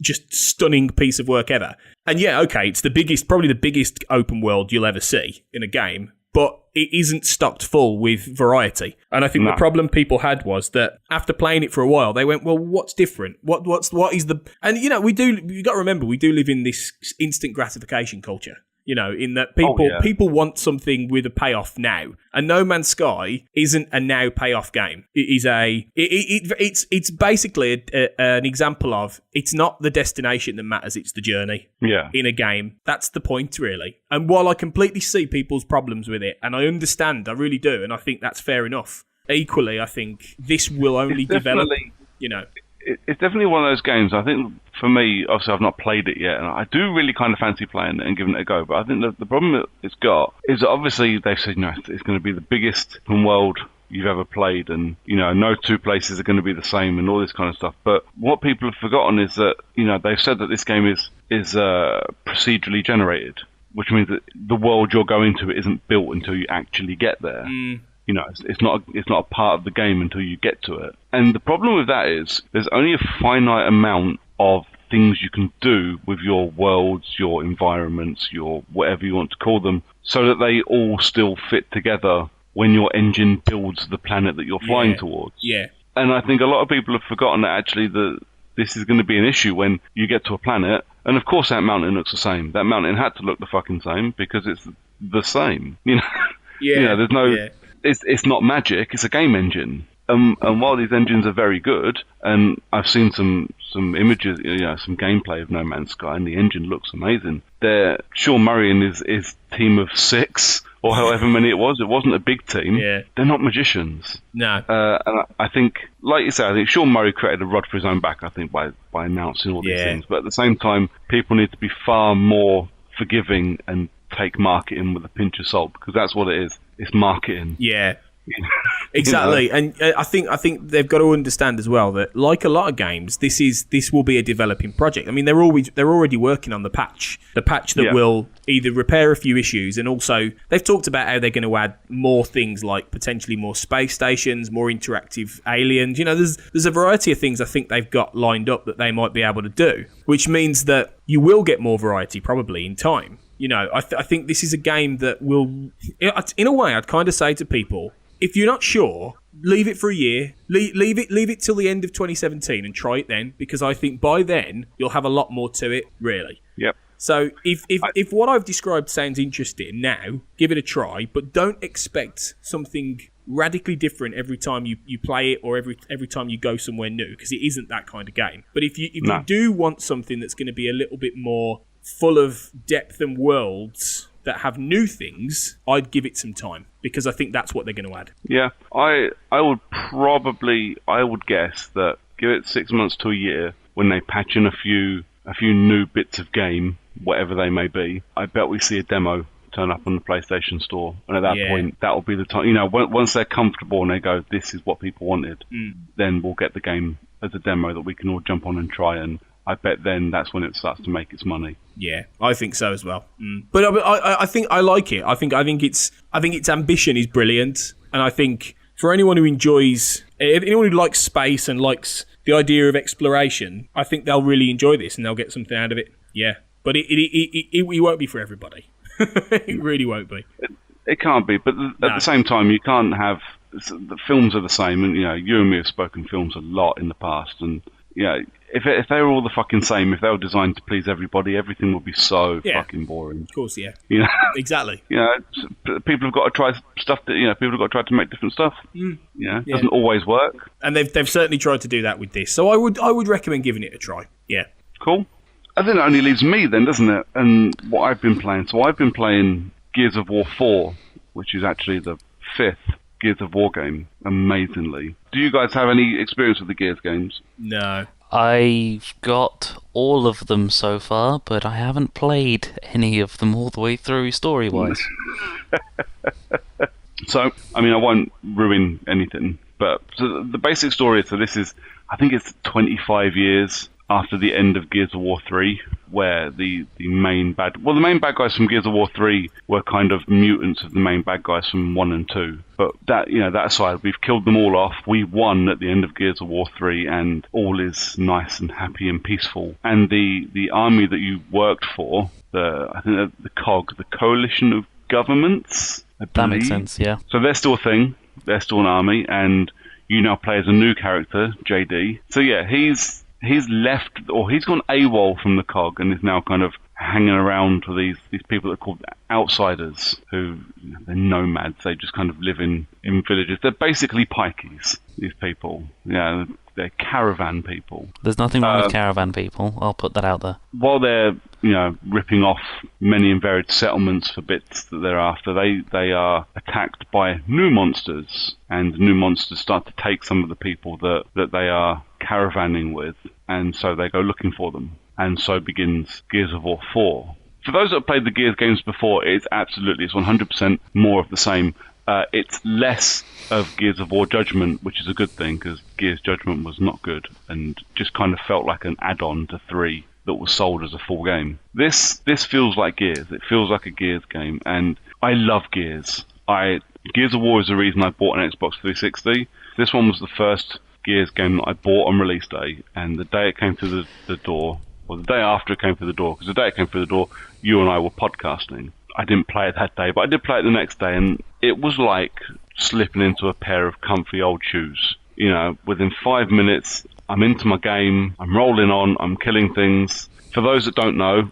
just stunning piece of work ever. And it's probably the biggest open world you'll ever see in a game, but it isn't stocked full with variety. And I think the problem people had was that after playing it for a while, they went, well, what's different? What is the... And, you got to remember, we do live in this instant gratification culture. In that people want something with a payoff now, and No Man's Sky isn't a now payoff game. It is it's basically an example of it's not the destination that matters, it's the journey. Yeah. In a game, that's the point really. And while I completely see people's problems with it, and I understand, I really do, and I think that's fair enough. Equally, I think this will only develop. It's definitely one of those games. I think for me, obviously I've not played it yet, and I do really kind of fancy playing it and giving it a go. But I think the problem that it's got is that obviously they've said, it's going to be the biggest open world you've ever played, and no two places are going to be the same, and all this kind of stuff. But what people have forgotten is that they've said that this game is procedurally generated, which means that the world you're going to isn't built until you actually get there. It's not a part of the game until you get to it. And the problem with that is there's only a finite amount of things you can do with your worlds, your environments, your whatever you want to call them, so that they all still fit together when your engine builds the planet that you're flying towards. Yeah. And I think a lot of people have forgotten that actually this is going to be an issue when you get to a planet, and of course that mountain looks the same. That mountain had to look the fucking same because it's the same. Yeah. There's no... Yeah. It's not magic, it's a game engine. And while these engines are very good, and I've seen some images, some gameplay of No Man's Sky, and the engine looks amazing. Sean Murray and his team of 6, or however many it wasn't a big team. Yeah. They're not magicians. No. And I think, like you said, I think Sean Murray created a rod for his own back, I think, by announcing all these things. But at the same time, people need to be far more forgiving and take marketing with a pinch of salt, because that's what it is. It's marketing. Yeah. Exactly. And I think they've got to understand as well that, like a lot of games, this will be a developing project. I mean, they're already working on the patch that will either repair a few issues, and also they've talked about how they're going to add more things, like potentially more space stations, more interactive aliens. There's a variety of things I think they've got lined up that they might be able to do, which means that you will get more variety probably in time. I think this is a game that will, in a way, I'd kind of say to people, if you're not sure, leave it for a year. Leave it till the end of 2017 and try it then, because I think by then you'll have a lot more to it, really. Yep. So if what I've described sounds interesting now, give it a try, but don't expect something radically different every time you play it, or every time you go somewhere new, because it isn't that kind of game. But if you do want something that's going to be a little bit more full of depth and worlds that have new things, I'd give it some time, because I think that's what they're going to add. Yeah, I would guess that give it 6 months to a year, when they patch in a few new bits of game, whatever they may be, I bet we see a demo turn up on the PlayStation Store, and at that point, that will be the time. Once they're comfortable and they go, this is what people wanted, then we'll get the game as a demo that we can all jump on and try, and I bet then that's when it starts to make its money. Yeah, I think so as well. But I think I like it. I think its ambition is brilliant, and I think for anyone who anyone who likes space and likes the idea of exploration, I think they'll really enjoy this and they'll get something out of it. Yeah, but it won't be for everybody. It really won't be. It can't be, but at the same time, you can't have... The films are the same, and you and me have spoken films a lot in the past, and if they were all the fucking same, if they were designed to please everybody, everything would be so fucking boring. Of course, yeah. Exactly. People have got to try stuff people have got to try to make different stuff. It doesn't always work. And they've certainly tried to do that with this. So I would recommend giving it a try. Yeah. Cool. I think that only leaves me then, doesn't it? And what I've been playing. So I've been playing Gears of War 4, which is actually the 5th Gears of War game, amazingly. Do you guys have any experience with the Gears games? No. I've got all of them so far, but I haven't played any of them all the way through story-wise. So, I won't ruin anything, but so the basic story is, I think it's 25 years after the end of Gears of War 3, where the main bad guys from Gears of War 3 were kind of mutants of the main bad guys from 1 and 2. But that aside, we've killed them all off. We won at the end of Gears of War 3, and all is nice and happy and peaceful. And the army that you worked for, the COG, the Coalition of Governments, That makes sense, yeah. So they're still a thing. They're still an army, and you now play as a new character, JD. So yeah, he's left, or he's gone AWOL from the COG and is now kind of hanging around with these people that are called outsiders, who, they're nomads. They just kind of live in villages. They're basically pikeys, these people. Yeah, they're caravan people. There's nothing wrong with caravan people. I'll put that out there. While they're, ripping off many and varied settlements for bits that they're after, they are attacked by new monsters, and new monsters start to take some of the people that they are caravanning with, and so they go looking for them. And so begins Gears of War 4. For those that have played the Gears games before, it's 100% more of the same. It's less of Gears of War Judgment, which is a good thing, because Gears Judgment was not good and just kind of felt like an add-on to 3 that was sold as a full game. This feels like Gears. It feels like a Gears game, and I love Gears. Gears of War is the reason I bought an Xbox 360. This one was the first Gears game that I bought on release day, and the day it came through the door, or the day after it came through the door, because the day it came through the door, you and I were podcasting. I didn't play it that day, but I did play it the next day, and it was like slipping into a pair of comfy old shoes. Within 5 minutes, I'm into my game, I'm rolling on, I'm killing things. For those that don't know,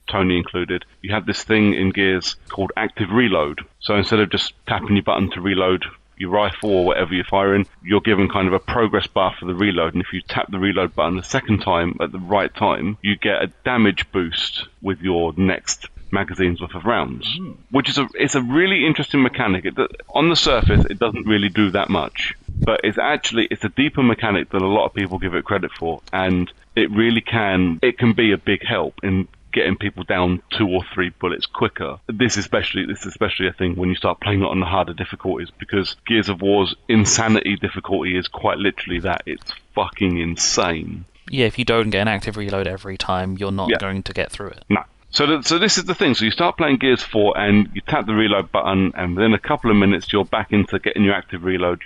Tony included, you have this thing in Gears called active reload. So instead of just tapping your button to reload your rifle or whatever you're firing, you're given kind of a progress bar for the reload, and if you tap the reload button the second time at the right time, you get a damage boost with your next magazine's worth of rounds, which is a really interesting mechanic. On the surface, it doesn't really do that much, but it's a deeper mechanic than a lot of people give it credit for, and it can be a big help in getting people down 2 or 3 bullets quicker. This is especially a thing when you start playing it on the harder difficulties, because Gears of War's insanity difficulty is quite literally that. It's fucking insane. Yeah, if you don't get an active reload every time, you're not going to get through it. No. So this is the thing. So you start playing Gears 4 and you tap the reload button, and within a couple of minutes you're back into getting your active reload.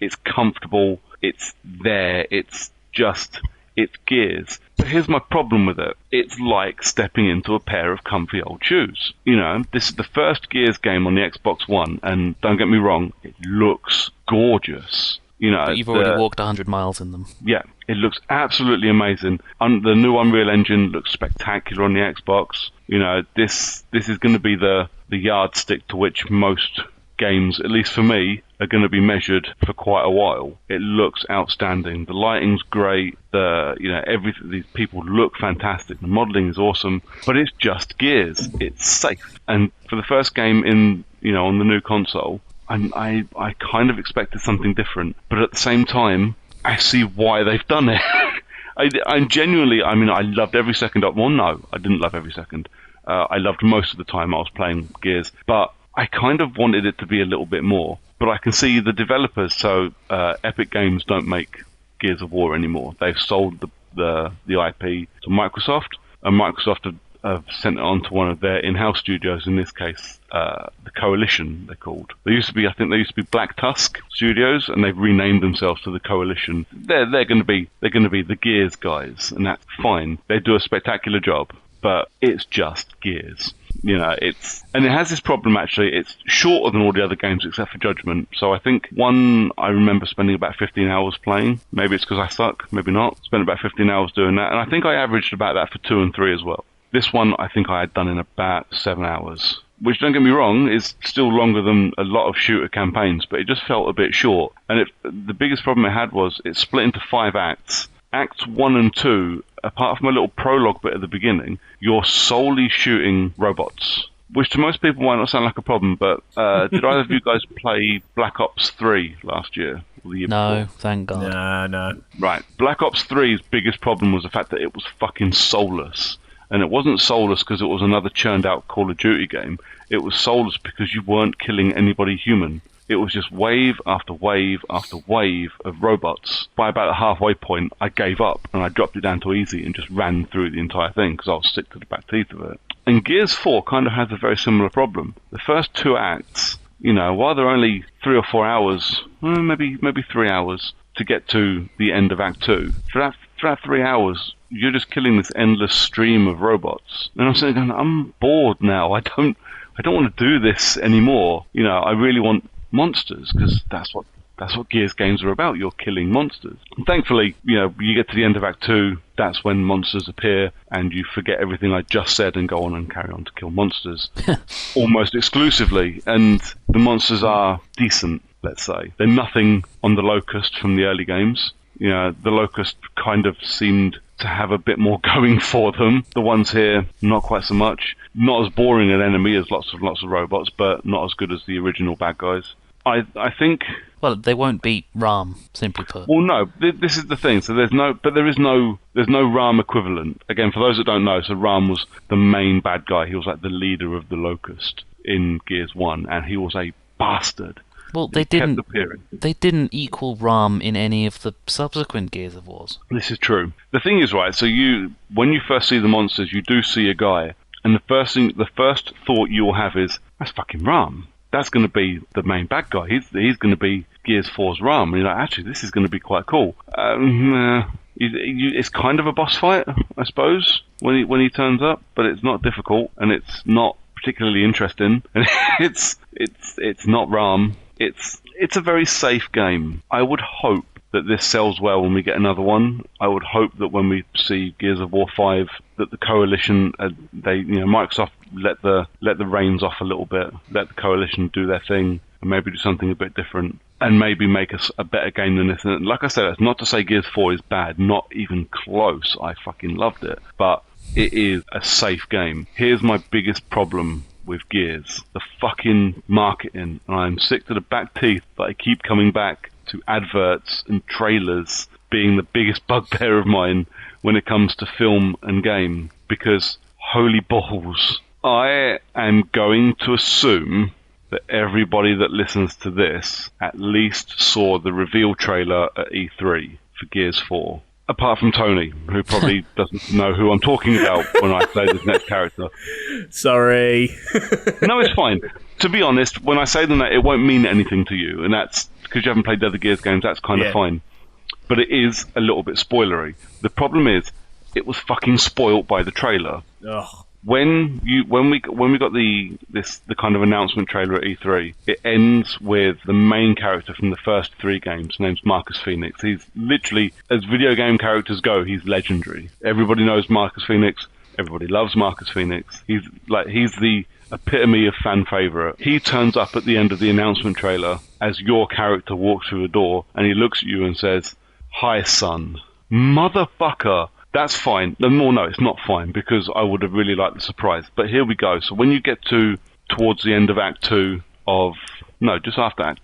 It's comfortable. It's there. It's Gears. But here's my problem with it. It's like stepping into a pair of comfy old shoes. This is the first Gears game on the Xbox One, and don't get me wrong, it looks gorgeous. But you've already walked 100 miles in them. Yeah, it looks absolutely amazing. The new Unreal Engine looks spectacular on the Xbox. This is going to be the yardstick to which most games, at least for me, are going to be measured for quite a while. It looks outstanding. The lighting's great. Everything. These people look fantastic. The modelling is awesome. But it's just Gears. It's safe. And for the first game on the new console, I kind of expected something different, but at the same time, I see why they've done it. I'm genuinely, I loved every second of. Well, no, I didn't love every second. I loved most of the time I was playing Gears, but I kind of wanted it to be a little bit more. But I can see the developers. So Epic Games don't make Gears of War anymore. They've sold the IP to Microsoft, and Microsoft have sent it on to one of their in-house studios, in this case, the Coalition, they're called. They used to be Black Tusk Studios, and they've renamed themselves to the Coalition. They're going to be the Gears guys, and that's fine. They do a spectacular job, but it's just Gears. And it has this problem, actually. It's shorter than all the other games except for Judgment. So I think I remember spending about 15 hours playing. Maybe it's because I suck, maybe not. Spent about 15 hours doing that, and I think I averaged about that for 2 and 3 as well. This one, I think I had done in about 7 hours, which, don't get me wrong, is still longer than a lot of shooter campaigns, but it just felt a bit short. And the biggest problem it had was it split into 5 acts. Acts 1 and 2, apart from a little prologue bit at the beginning, you're solely shooting robots, which to most people might not sound like a problem, but did either of you guys play Black Ops 3 last year? Or the year No, before? thank God. No. Right. Black Ops 3's biggest problem was the fact that it was fucking soulless. And it wasn't soulless because it was another churned out Call of Duty game. It was soulless because you weren't killing anybody human. It was just wave after wave after wave of robots. By about the halfway point, I gave up and I dropped it down to easy and just ran through the entire thing because I was sick to the back teeth of it. And Gears 4 kind of has a very similar problem. The first 2 acts, while they're only 3 or 4 hours, maybe 3 hours to get to the end of Act 2, for that 3 hours, you're just killing this endless stream of robots. And I'm saying, I'm bored now. I don't want to do this anymore. You know, I really want monsters, because that's what Gears games are about. You're killing monsters. And thankfully, you know, you get to the end of Act 2, that's when monsters appear, and you forget everything I just said and go on and carry on to kill monsters almost exclusively. And the monsters are decent, let's say. They're nothing on the Locust from the early games. You know, the Locust kind of seemed to have a bit more going for them. The ones here, not quite so much. Not as boring an enemy as lots of robots, but not as good as the original bad guys. I think... Well, they won't beat Ram, simply put. Well, no, this is the thing. So there's no Ram equivalent. Again, for those that don't know, so Ram was the main bad guy. He was like the leader of the Locust in Gears 1, and he was a bastard. Well, they didn't equal Ram in any of the subsequent Gears of Wars. This is true. The thing is, right, so when you first see the monsters, you do see a guy, and the first thought you'll have is, that's fucking Ram. That's going to be the main bad guy. He's going to be Gears 4's Ram. And you're like, actually, this is going to be quite cool. It's kind of a boss fight, I suppose, when he turns up, but it's not difficult, and it's not particularly interesting. And it's not Ram. It's a very safe game. I would hope that this sells well when we get another one. I would hope that when we see Gears of War 5, that the Coalition, Microsoft let the reins off a little bit, let the Coalition do their thing, and maybe do something a bit different, and maybe make us a better game than this. And like I said, it's not to say Gears 4 is bad, not even close. I fucking loved it, but it is a safe game. Here's my biggest problem with Gears: the fucking marketing. And I'm sick to the back teeth that I keep coming back to adverts and trailers being the biggest bugbear of mine when it comes to film and game, because holy balls, I am going to assume that everybody that listens to this at least saw the reveal trailer at E3 for Gears 4. Apart from Tony, who probably doesn't know who I'm talking about when I say this next character. Sorry. No, it's fine. To be honest, when I say them that, it won't mean anything to you, and that's because you haven't played the other Gears games, that's kind of fine. But it is a little bit spoilery. The problem is, it was fucking spoilt by the trailer. Ugh. When we got the kind of announcement trailer at E3, it ends with the main character from the first 3 games. His name's Marcus Phoenix. He's literally, as video game characters go, he's legendary. Everybody knows Marcus Phoenix. Everybody loves Marcus Phoenix. He's the epitome of fan favorite. He turns up at the end of the announcement trailer as your character walks through the door, and he looks at you and says, "Hi, son." Motherfucker. That's fine. No, it's not fine, because I would have really liked the surprise. But here we go. So when you get towards the end of Act 2 just after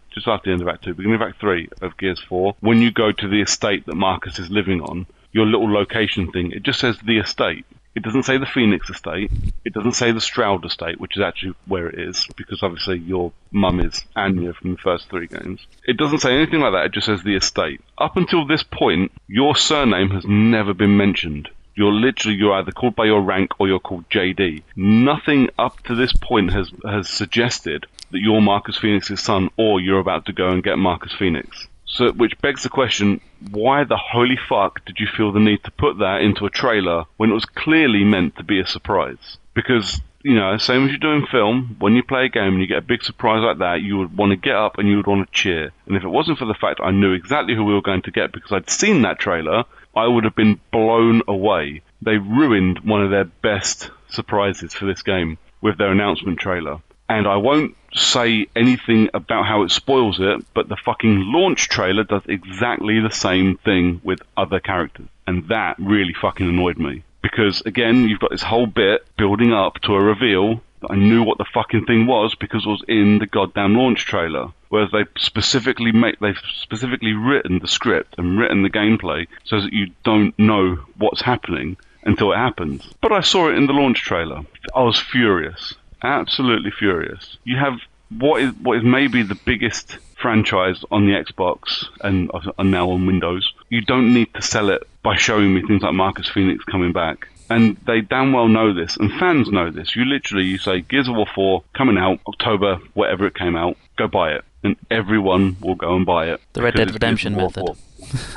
the end of Act 2, beginning of Act 3 of Gears 4, when you go to the estate that Marcus is living on, your little location thing, it just says the estate. It doesn't say the Phoenix estate. It doesn't say the Stroud estate, which is actually where it is, because obviously your mum is Anya from the first 3 games. It doesn't say anything like that. It just says the estate. Up until this point, your surname has never been mentioned. You're either called by your rank or you're called JD. Nothing up to this point has suggested that you're Marcus Phoenix's son, or you're about to go and get Marcus Phoenix. So, which begs the question, why the holy fuck did you feel the need to put that into a trailer when it was clearly meant to be a surprise? Because, same as you do in film, when you play a game and you get a big surprise like that, you would want to get up and you would want to cheer. And if it wasn't for the fact I knew exactly who we were going to get because I'd seen that trailer, I would have been blown away. They ruined one of their best surprises for this game with their announcement trailer. And I won't say anything about how it spoils it, but the fucking launch trailer does exactly the same thing with other characters. And that really fucking annoyed me. Because, again, you've got this whole bit building up to a reveal that I knew what the fucking thing was because it was in the goddamn launch trailer. Whereas they've specifically written the script and written the gameplay so that you don't know what's happening until it happens. But I saw it in the launch trailer. I was furious. Absolutely furious. You have what is maybe the biggest franchise on the Xbox and now on Windows. You don't need to sell it by showing me things like Marcus Phoenix coming back. And they damn well know this, and fans know this. You say, Gears of War 4, coming out, October, whatever it came out, go buy it. And everyone will go and buy it. The Red Dead Redemption method.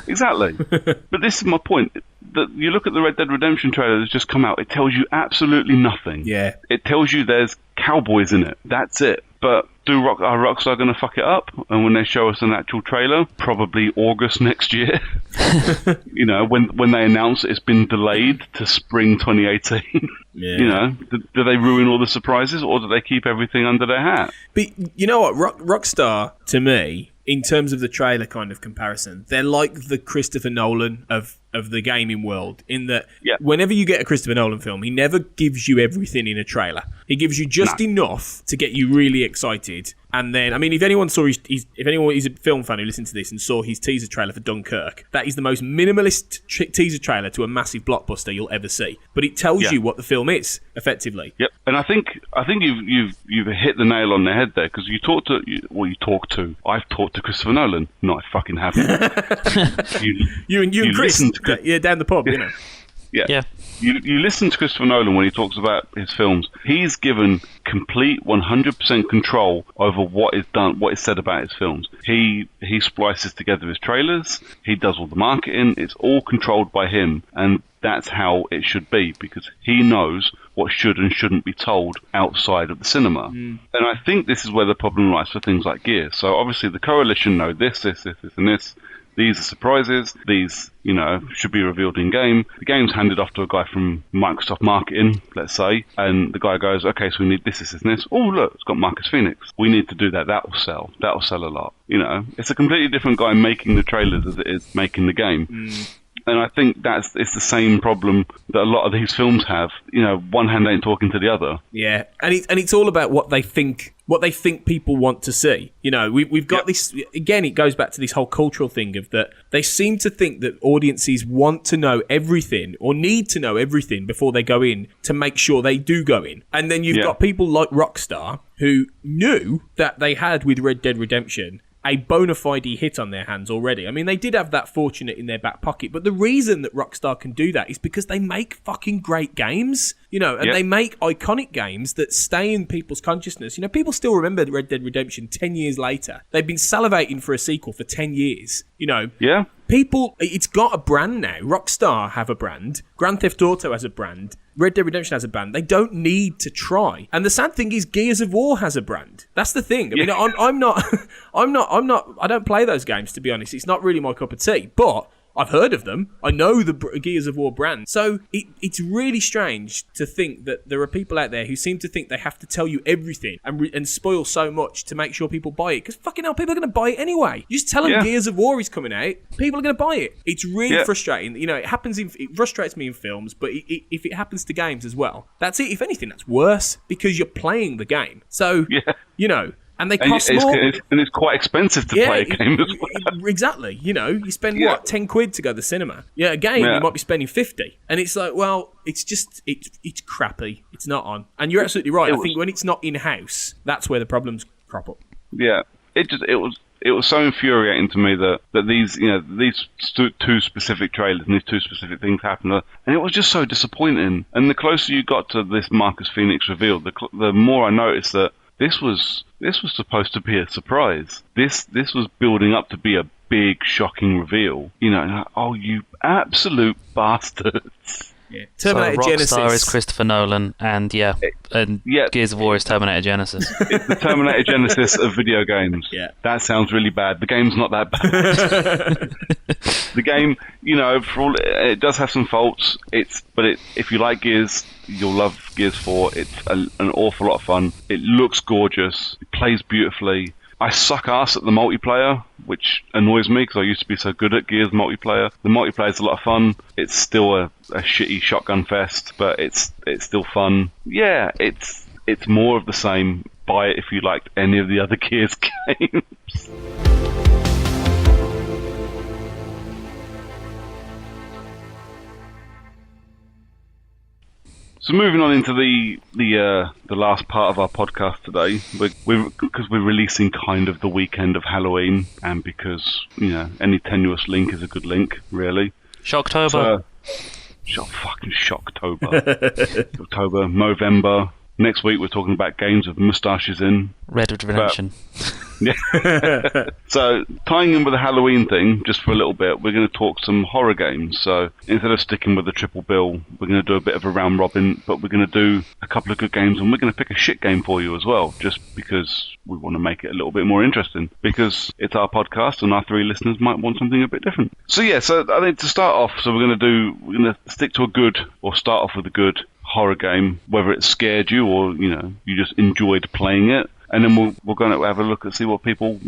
Exactly. But this is my point. That you look at the Red Dead Redemption trailer that's just come out, it tells you absolutely nothing. Yeah. It tells you there's cowboys in it. That's it. But are Rockstar going to fuck it up? And when they show us an actual trailer, probably August next year, you know, when they announce it's been delayed to spring 2018, Yeah. you know, do they ruin all the surprises, or do they keep everything under their hat? But you know what? Rockstar, to me, in terms of the trailer kind of comparison, they're like the Christopher Nolan of the gaming world, in that whenever you get a Christopher Nolan film, he never gives you everything in a trailer. He gives you just enough to get you really excited. And then, I mean, if anyone saw if anyone is a film fan who listened to this and saw his teaser trailer for Dunkirk, that is the most minimalist teaser trailer to a massive blockbuster you'll ever see. But it tells you what the film is, effectively. Yep, and I think you've hit the nail on the head there, because I've talked to Christopher Nolan. No, I fucking haven't. you and Chris, down the pub, you know. Yeah. You listen to Christopher Nolan when he talks about his films. He's given complete 100% control over what is done, what is said about his films. He splices together his trailers. He does all the marketing. It's all controlled by him, and that's how it should be, because he knows what should and shouldn't be told outside of the cinema. And I think this is where the problem lies for things like Gears. So obviously the Coalition know this, and this. These are surprises. These, you know, should be revealed in game. The game's handed off to a guy from Microsoft Marketing, let's say, and the guy goes, okay, so we need this. Oh, look, it's got Marcus Phoenix. We need to do that. That will sell. That will sell a lot. You know, it's a completely different guy making the trailers as it is making the game. And I think it's the same problem that a lot of these films have. You know, one hand ain't talking to the other. Yeah, and it's all about what they think people want to see. You know, we've got this again. It goes back to this whole cultural thing of that they seem to think that audiences want to know everything or need to know everything before they go in to make sure they do go in. And then you've got people like Rockstar who knew that they had with Red Dead Redemption a bona fide hit on their hands already. I mean, they did have that fortunate in their back pocket, but the reason that Rockstar can do that is because they make fucking great games, you know, and they make iconic games that stay in people's consciousness. You know, people still remember Red Dead Redemption 10 years later. They've been salivating for a sequel for 10 years, you know. Yeah. People, it's got a brand now. Rockstar have a brand. Grand Theft Auto has a brand. Red Dead Redemption has a brand. They don't need to try. And the sad thing is, Gears of War has a brand. That's the thing. I mean, I don't play those games, to be honest. It's not really my cup of tea. But I've heard of them. I know the Gears of War brand. So it's really strange to think that there are people out there who seem to think they have to tell you everything and spoil so much to make sure people buy it. Because fucking hell, people are going to buy it anyway. You just tell them Gears of War is coming out, people are going to buy it. It's really frustrating. You know, it frustrates me in films, but if it happens to games as well, that's it. If anything, that's worse because you're playing the game. So, you know... And they cost more. And it's quite expensive to play a game as well. Exactly. You know, you spend, what, 10 quid to go to the cinema? Yeah, a game, you might be spending 50. And it's like, well, it's just, it's crappy. It's not on. And you're absolutely right. I think when it's not in-house, that's where the problems crop up. Yeah. It was so infuriating to me that these, you know, these two specific trailers and these two specific things happened, and it was just so disappointing. And the closer you got to this Marcus Phoenix reveal, the more I noticed that this was supposed to be a surprise. This was building up to be a big, shocking reveal. You know, oh, you absolute bastards. Yeah. Terminator Genesis. Rockstar is Christopher Nolan, and Gears of War is Terminator Genesis. It's the Terminator Genesis of video games. Yeah. That sounds really bad. The game's not that bad. The game, you know, for all it does have some faults. If you like Gears, you'll love Gears 4. It's an awful lot of fun. It looks gorgeous. It plays beautifully. I suck ass at the multiplayer, which annoys me because I used to be so good at Gears multiplayer. The multiplayer is a lot of fun. It's still a shitty shotgun fest, but it's still fun. Yeah, it's more of the same. Buy it if you liked any of the other Gears games. So moving on into the last part of our podcast today, because we're releasing kind of the weekend of Halloween, and because, you know, any tenuous link is a good link, really. Shocktober. Fucking Shocktober. October, Movember, Next week we're talking about games with moustaches in. Red Dead Redemption. Yeah. So, tying in with the Halloween thing, just for a little bit, we're going to talk some horror games. So, instead of sticking with the triple bill, we're going to do a bit of a round robin, but we're going to do a couple of good games, and we're going to pick a shit game for you as well, just because we want to make it a little bit more interesting, because it's our podcast and our 3 listeners might want something a bit different. So I think to start off, we're going to stick to a good, or start off with a good horror game, whether it scared you or you just enjoyed playing it, and then we're going to have a look and see what people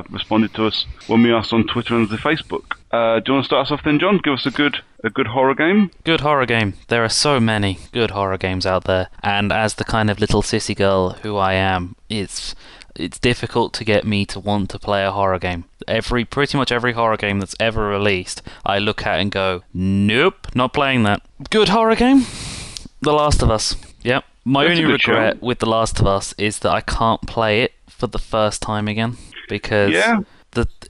responded to us when we asked on Twitter and the Facebook. Do you want to start us off then, John? Give us a good horror game. Good horror game. There are so many good horror games out there, and as the kind of little sissy girl who I am, it's difficult to get me to want to play a horror game. Pretty much every horror game that's ever released, I look at and go, nope, not playing that. Good horror game? The Last of Us. Yep. My only regret with The Last of Us is that I can't play it for the first time again, because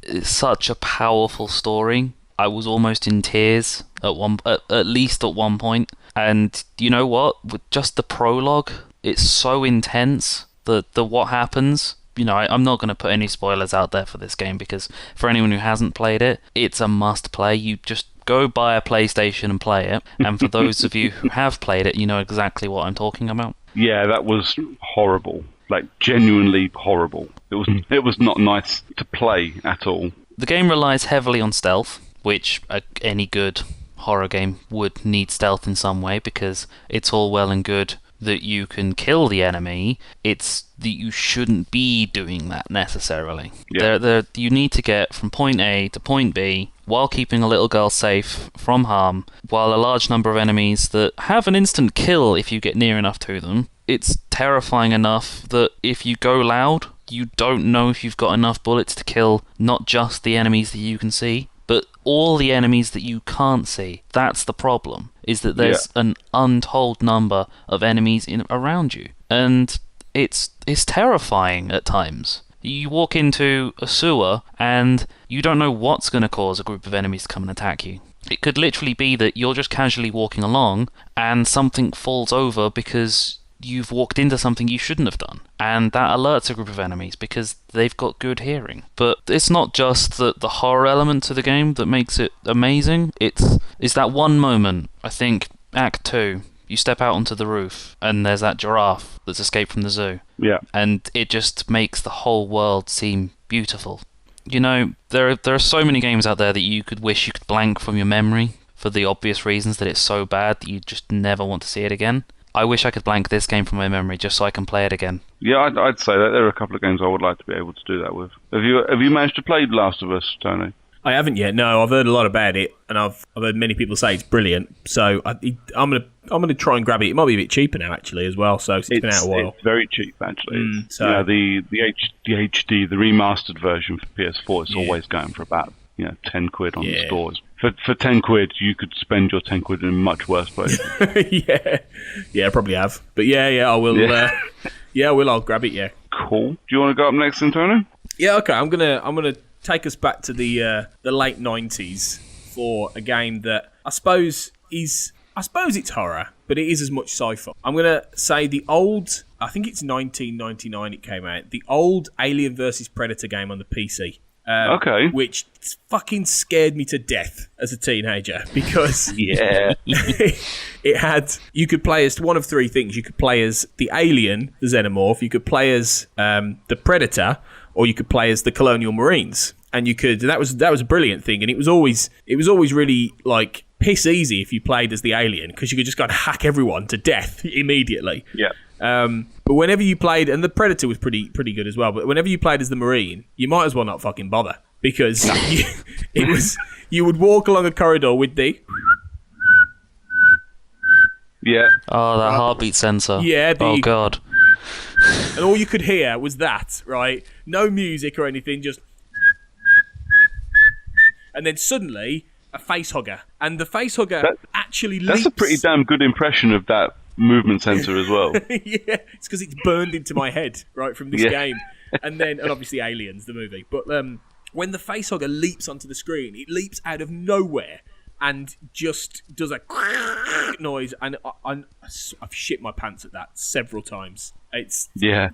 it's such a powerful story. I was almost in tears at least at one point. And you know what? With just the prologue, it's so intense. The what happens. I'm not going to put any spoilers out there for this game, because for anyone who hasn't played it, it's a must play. You just go buy a PlayStation and play it. And for those of you who have played it, you know exactly what I'm talking about. Yeah, that was horrible. Like, genuinely horrible. It was not nice to play at all. The game relies heavily on stealth, which any good horror game would need stealth in some way, because it's all well and good that you can kill the enemy. It's that you shouldn't be doing that necessarily. Yeah. You need to get from point A to point B while keeping a little girl safe from harm, while a large number of enemies that have an instant kill if you get near enough to them. It's terrifying enough that if you go loud, you don't know if you've got enough bullets to kill not just the enemies that you can see, but all the enemies that you can't see. That's the problem, is that there's an untold number of enemies around you. And it's terrifying at times. You walk into a sewer and you don't know what's going to cause a group of enemies to come and attack you. It could literally be that you're just casually walking along and something falls over because you've walked into something you shouldn't have done, and that alerts a group of enemies because they've got good hearing. But it's not just the horror element to the game that makes it amazing. It's that one moment, I think Act 2, you step out onto the roof and there's that giraffe that's escaped from the zoo. Yeah. And it just makes the whole world seem beautiful. There are so many games out there that you could wish you could blank from your memory for the obvious reasons that it's so bad that you just never want to see it again. I wish I could blank this game from my memory just so I can play it again. Yeah, I'd say that there are a couple of games I would like to be able to do that with. Have you managed to play Last of Us, Tony? I haven't yet. No, I've heard a lot about it, and I've heard many people say it's brilliant. So I'm gonna try and grab it. It might be a bit cheaper now, actually, as well. So it's been out a while. It's very cheap, actually. The HD, the remastered version for PS4 is always going for about 10 quid on the stores. For 10 quid, you could spend your 10 quid in much worse places. Yeah, I probably have. But I will. I will. I'll grab it. Yeah. Cool. Do you want to go up next, then, Tony? Yeah. Okay. I'm gonna take us back to the late 90s for a game that I suppose it's horror, but it is as much sci-fi. I'm gonna say the old. I think it's 1999. It came out. The old Alien vs Predator game on the PC. Which fucking scared me to death as a teenager because you could play as one of 3 things. You could play as the alien, the xenomorph, you could play as the predator, or you could play as the colonial marines. And that was a brilliant thing, and it was always really like piss easy if you played as the alien, because you could just go and hack everyone to death immediately. Yeah. But whenever you played, and the Predator was pretty good as well, but whenever you played as the Marine, you might as well not fucking bother, because you would walk along a corridor with the... Yeah. Oh, that heartbeat sensor. Yeah. God. And all you could hear was that, right? No music or anything, just... And then suddenly, a face hugger. And the face hugger actually leaps... That's a pretty damn good impression of that movement sensor as well. Yeah, it's because it's burned into my head, right, from this game. And obviously Aliens, the movie. But when the facehugger leaps onto the screen, it leaps out of nowhere and just does a noise, and I've shit my pants at that several times. It's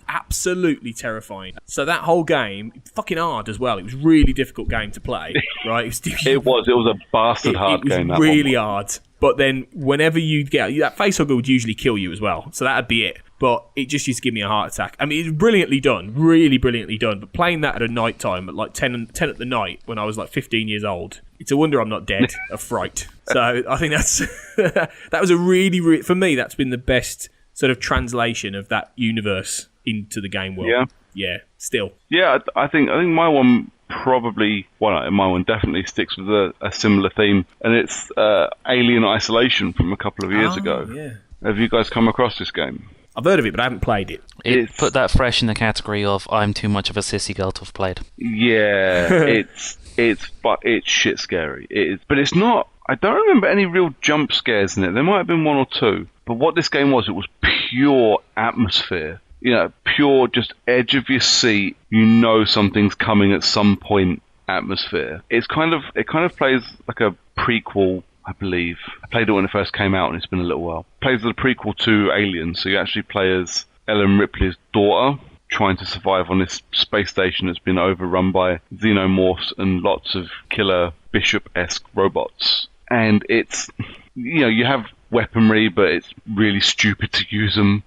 absolutely terrifying. So that whole game, fucking hard as well. It was a really difficult game to play, right? It was a bastard hard game. It was really hard. But then whenever you'd get... That facehugger would usually kill you as well. So that'd be it. But it just used to give me a heart attack. I mean, it's brilliantly done. Really brilliantly done. But playing that at a night time, at like 10 at the night, when I was like 15 years old, it's a wonder I'm not dead of fright. So I think that's... that was a really... For me, that's been the best sort of translation of that universe into the game world. Yeah, still. Yeah, I think my one probably, my one definitely sticks with a similar theme, and it's Alien Isolation from a couple of years ago. Yeah. Have you guys come across this game? I've heard of it, but I haven't played it. It put that fresh in the category of I'm too much of a sissy girl to have played. Yeah, it's shit scary. It is, but it's not. I don't remember any real jump scares in it. There might have been one or two, but what this game was, it was pure atmosphere. You know, pure just edge of your seat. You know something's coming at some point. Atmosphere. It kind of plays like a prequel. I believe. I played it when it first came out, and it's been a little while. Plays as a prequel to Alien, so you actually play as Ellen Ripley's daughter, trying to survive on this space station that's been overrun by xenomorphs and lots of killer Bishop-esque robots. And it's, you have weaponry, but it's really stupid to use them.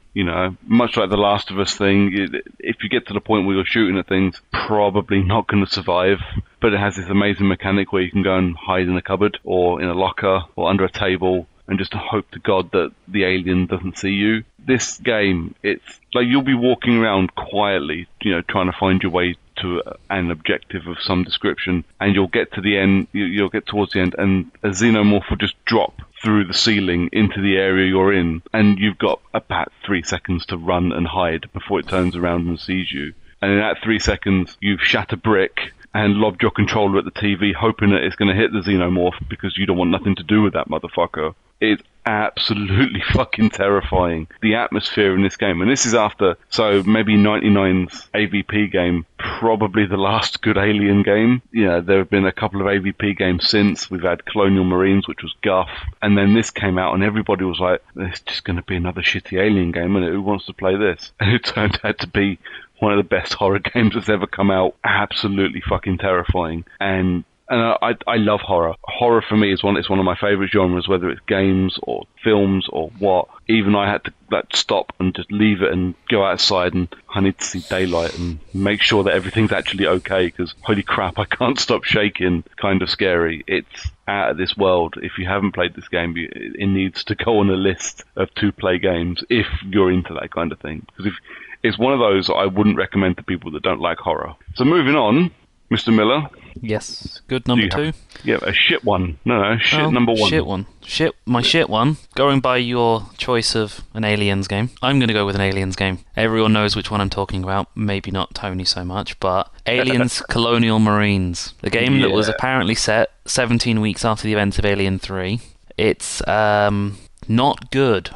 Much like the Last of Us thing, if you get to the point where you're shooting at things, probably not going to survive. But it has this amazing mechanic where you can go and hide in a cupboard or in a locker or under a table and just hope to God that the alien doesn't see you. This game, it's like you'll be walking around quietly, trying to find your way to an objective of some description, and you'll get to the end, you'll get towards the end, and a xenomorph will just drop through the ceiling into the area you're in, and you've got about 3 seconds to run and hide before it turns around and sees you. And in that 3 seconds, you've shat a brick and lobbed your controller at the TV, hoping that it's going to hit the xenomorph because you don't want nothing to do with that motherfucker. It's absolutely fucking terrifying. The atmosphere in this game, and this is after, so maybe 99's AVP game, probably the last good Alien game. There have been a couple of AVP games since. We've had Colonial Marines, which was guff, and then this came out and everybody was like, it's just going to be another shitty Alien game, and who wants to play this? And it turned out to be one of the best horror games that's ever come out. Absolutely fucking terrifying. And I love horror. Horror for me is one of my favourite genres, whether it's games or films or what. Even I had to stop and just leave it and go outside, and I need to see daylight and make sure that everything's actually okay, because holy crap, I can't stop shaking. Kind of scary. It's out of this world. If you haven't played this game, it needs to go on a list of to-play games if you're into that kind of thing. Because it's one of those I wouldn't recommend to people that don't like horror. So moving on, Mr. Miller. Yes. Good number two. A shit one. No, number one. Shit one. My shit one. Going by your choice of an Aliens game, I'm going to go with an Aliens game. Everyone knows which one I'm talking about. Maybe not Tony so much, but Aliens Colonial Marines. The game that was apparently set 17 weeks after the events of Alien 3. It's not good.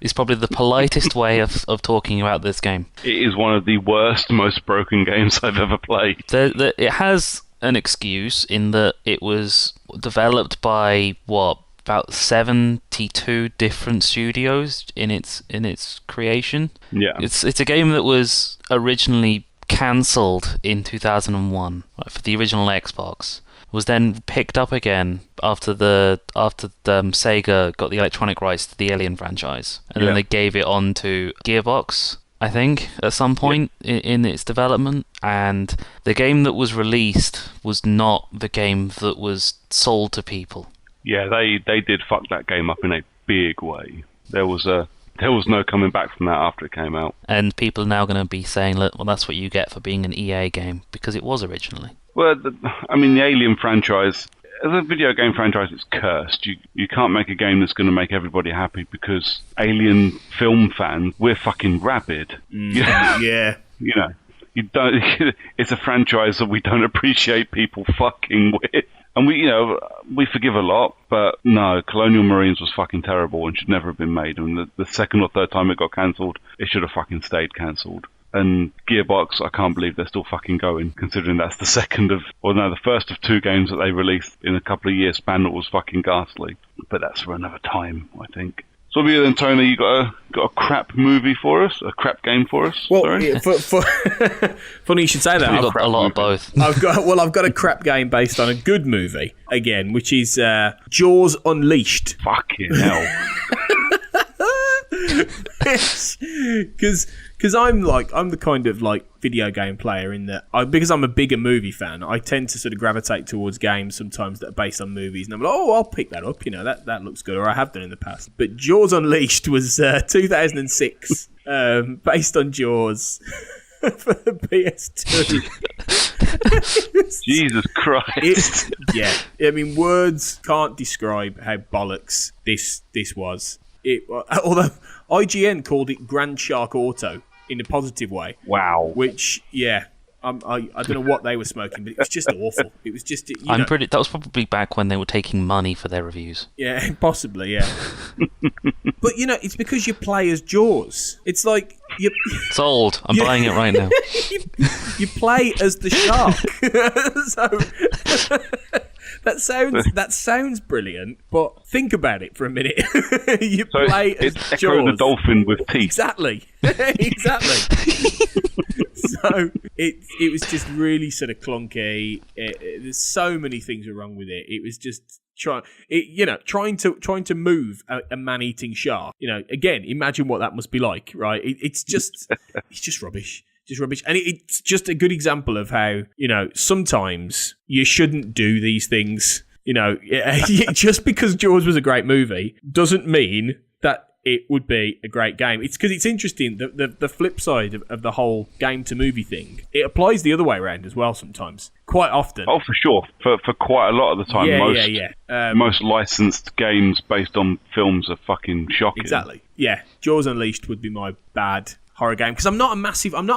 Is probably the politest way of talking about this game. It is one of the worst, most broken games I've ever played. It has an excuse in that it was developed by about 72 different studios in its creation. Yeah, it's a game that was originally cancelled in 2001 for the original Xbox. Was then picked up again after Sega got the electronic rights to the Alien franchise, and then they gave it on to Gearbox, I think, at some point in its development. And the game that was released was not the game that was sold to people. Yeah, they did fuck that game up in a big way. There was no coming back from that after it came out. And people are now going to be saying, look, well, that's what you get for being an EA game, because it was originally. Well, the Alien franchise, as a video game franchise, it's cursed. You can't make a game that's going to make everybody happy, because Alien film fans, we're fucking rabid. Yeah. You don't. It's a franchise that we don't appreciate people fucking with. And we forgive a lot, but no, Colonial Marines was fucking terrible and should never have been made. And the second or third time it got cancelled, it should have fucking stayed cancelled. And Gearbox, I can't believe they're still fucking going, considering that's the first of 2 games that they released in a couple of years span that was fucking ghastly. But that's for another time, I think. So you then, Tony, you got a crap movie for us, a crap game for us. Well, sorry? Funny you should say that. We've got a lot of both. I've got a crap game based on a good movie again, which is Jaws Unleashed. Fucking hell. Because I'm the kind of like video game player in that because I'm a bigger movie fan, I tend to sort of gravitate towards games sometimes that are based on movies, and I'm like, oh, I'll pick that up, that looks good, or I have done in the past. But Jaws Unleashed was 2006, based on Jaws for the PS2. Jesus Christ. I mean, words can't describe how bollocks this was. Although IGN called it Grand Shark Auto in a positive way. Wow. Which, I don't know what they were smoking, but it was just awful. It was just, that was probably back when they were taking money for their reviews. Yeah, possibly, yeah. But, it's because you play as Jaws. It's like... Sold. I'm buying it right now. you play as the shark. So... That sounds brilliant, but think about it for a minute. You play as it's Jaws. Echo the dolphin with teeth. Exactly. So it was just really sort of clunky. There's so many things were wrong with it. It was just trying to move a man-eating shark. Again, imagine what that must be like, right? It's just rubbish. Just rubbish. And it's just a good example of how, sometimes you shouldn't do these things. Just because Jaws was a great movie doesn't mean that it would be a great game. It's because it's interesting, the flip side of the whole game to movie thing, it applies the other way around as well sometimes. Quite often. Oh, for sure. For quite a lot of the time. Most licensed games based on films are fucking shocking. Exactly. Yeah. Jaws Unleashed would be my bad horror game, because I'm not a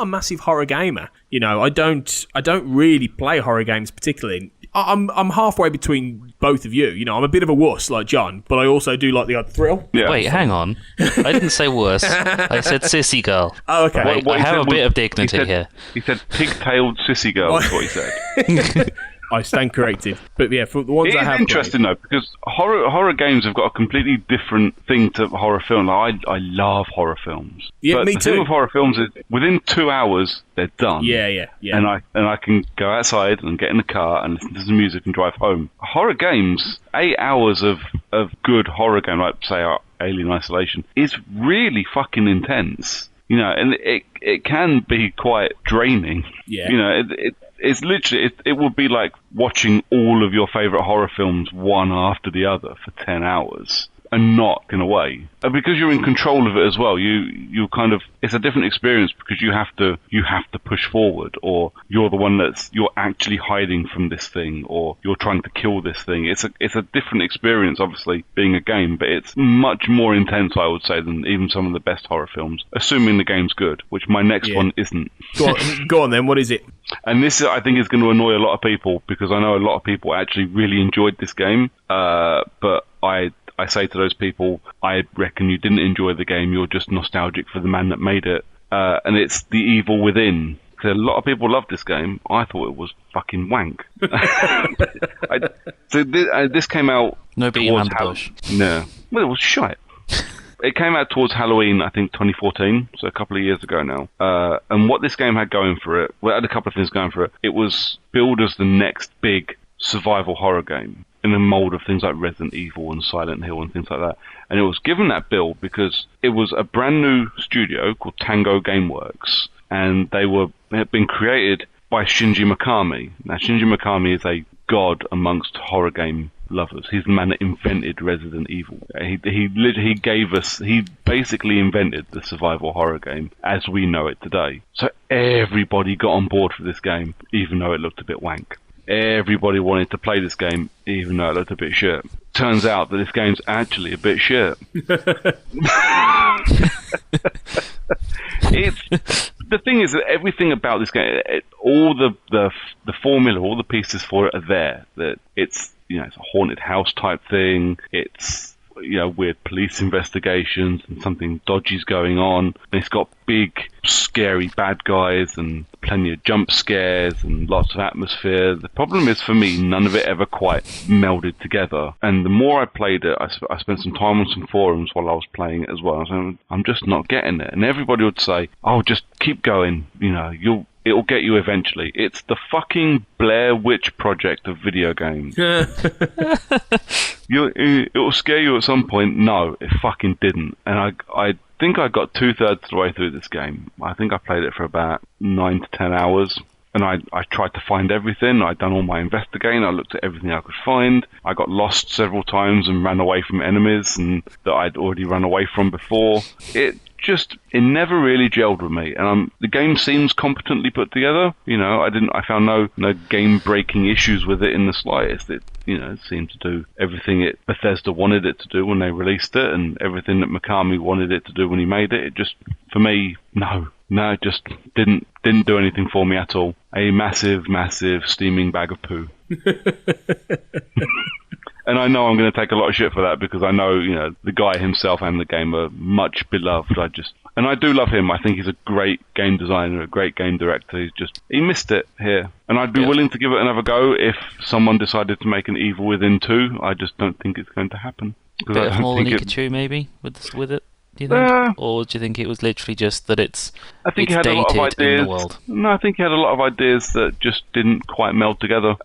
massive horror gamer. I don't really play horror games particularly. I'm halfway between both of you. I'm a bit of a wuss like John, but I also do like the odd thrill. Yeah. Wait, hang on. I didn't say wuss. I said sissy girl. Oh, okay. Wait, I have a bit of dignity here. He said pig-tailed sissy girl. That's what he said. I stand corrected. But yeah, for the ones I have... It's interesting, though, because horror games have got a completely different thing to horror film. I love horror films. Yeah, but me the too. thing with horror films is, within 2 hours, they're done. Yeah. And I can go outside and get in the car and listen to some music and drive home. Horror games, 8 hours of good horror game, like, say, Alien Isolation, is really fucking intense. And it can be quite draining. Yeah. It's literally, it would be like watching all of your favourite horror films one after the other for 10 hours and not in a way. And because you're in control of it as well, you kind of, it's a different experience because you have to push forward, or you're the one you're actually hiding from this thing, or you're trying to kill this thing. It's a different experience, obviously, being a game, but it's much more intense, I would say, than even some of the best horror films, assuming the game's good, which my next one isn't. Go on then, what is it? And this, I think, is going to annoy a lot of people, because I know a lot of people actually really enjoyed this game, but I say to those people, I reckon you didn't enjoy the game, you're just nostalgic for the man that made it. And it's The Evil Within. A lot of people love this game. I thought it was fucking wank. This came out... No beating around the bush. No. Well, it was shite. It came out towards Halloween, I think, 2014, so a couple of years ago now. And what this game had going for it, well, it had a couple of things going for it. It was billed as the next big survival horror game, in the mold of things like Resident Evil and Silent Hill and things like that. And it was given that bill because it was a brand new studio called Tango Gameworks, and they had been created by Shinji Mikami. Now, Shinji Mikami is a god amongst horror game lovers. He's the man that invented Resident Evil. He basically invented the survival horror game as we know it today. So everybody got on board for this game, even though it looked a bit wank. Everybody wanted to play this game, even though it looked a bit shit. Turns out that this game's actually a bit shit. The thing is that everything about this game, all the formula, all the pieces for it are there. That it's a haunted house type thing. It's weird police investigations and something dodgy's going on. And it's got big, scary bad guys and plenty of jump scares and lots of atmosphere. The problem is, for me, none of it ever quite melded together. And the more I played it, I spent some time on some forums while I was playing it as well. So I'm just not getting it. And everybody would say, "Oh, just keep going. It'll get you eventually." It's the fucking Blair Witch Project of video games. It'll scare you at some point. No, it fucking didn't. And I think I got 2/3 of the way through this game. I think I played it for about 9 to 10 hours. And I tried to find everything. I'd done all my investigating. I looked at everything I could find. I got lost several times and ran away from enemies and that I'd already run away from before. It never really gelled with me. And the game seems competently put together. I found no game-breaking issues with it in the slightest. It seemed to do everything Bethesda wanted it to do when they released it, and everything that Mikami wanted it to do when he made it. It just, for me, no, it just didn't do anything for me at all. A massive, massive steaming bag of poo. And I know I'm going to take a lot of shit for that because I know, the guy himself and the game are much beloved. And I do love him. I think he's a great game designer, a great game director. He missed it here. And I'd be willing to give it another go if someone decided to make an Evil Within 2. I just don't think it's going to happen. A bit of more than Pikachu, maybe, with it? Do you think? Or do you think it was literally just that I think he had a lot of ideas. In the world? No, I think he had a lot of ideas that just didn't quite meld together.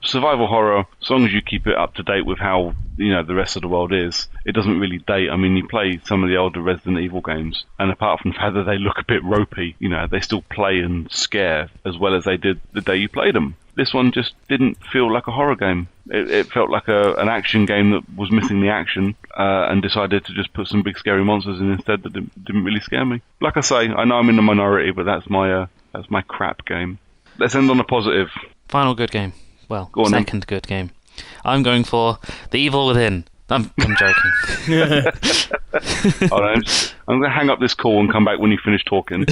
Survival horror, as long as you keep it up to date with how the rest of the world is, it doesn't really date. I mean, you play some of the older Resident Evil games, and apart from the fact that they look a bit ropey, they still play and scare as well as they did the day you played them. This one just didn't feel like a horror game. It felt like an action game that was missing the action and decided to just put some big scary monsters in instead that didn't really scare me. Like I say, I know I'm in the minority, but that's my crap game. Let's end on a positive. Final good game. Well, second good game. I'm going for The Evil Within. I'm joking. Hold on, I'm going to hang up this call and come back when you finish talking.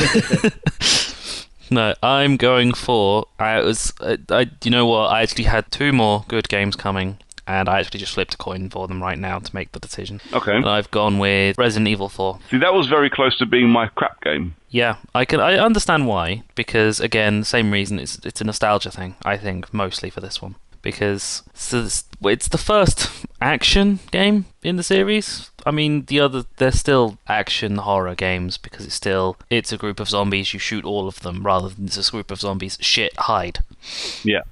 No, I'm going for. You know what? I actually had 2 more good games coming, and I actually just flipped a coin for them right now to make the decision. Okay. And I've gone with Resident Evil 4. See, that was very close to being my crap game. Yeah, I understand why, because again, same reason. It's a nostalgia thing. I think mostly for this one. Because it's the first action game in the series. I mean, they're still action horror games because it's a group of zombies. You shoot all of them rather than just a group of zombies. Shit, hide. Yeah.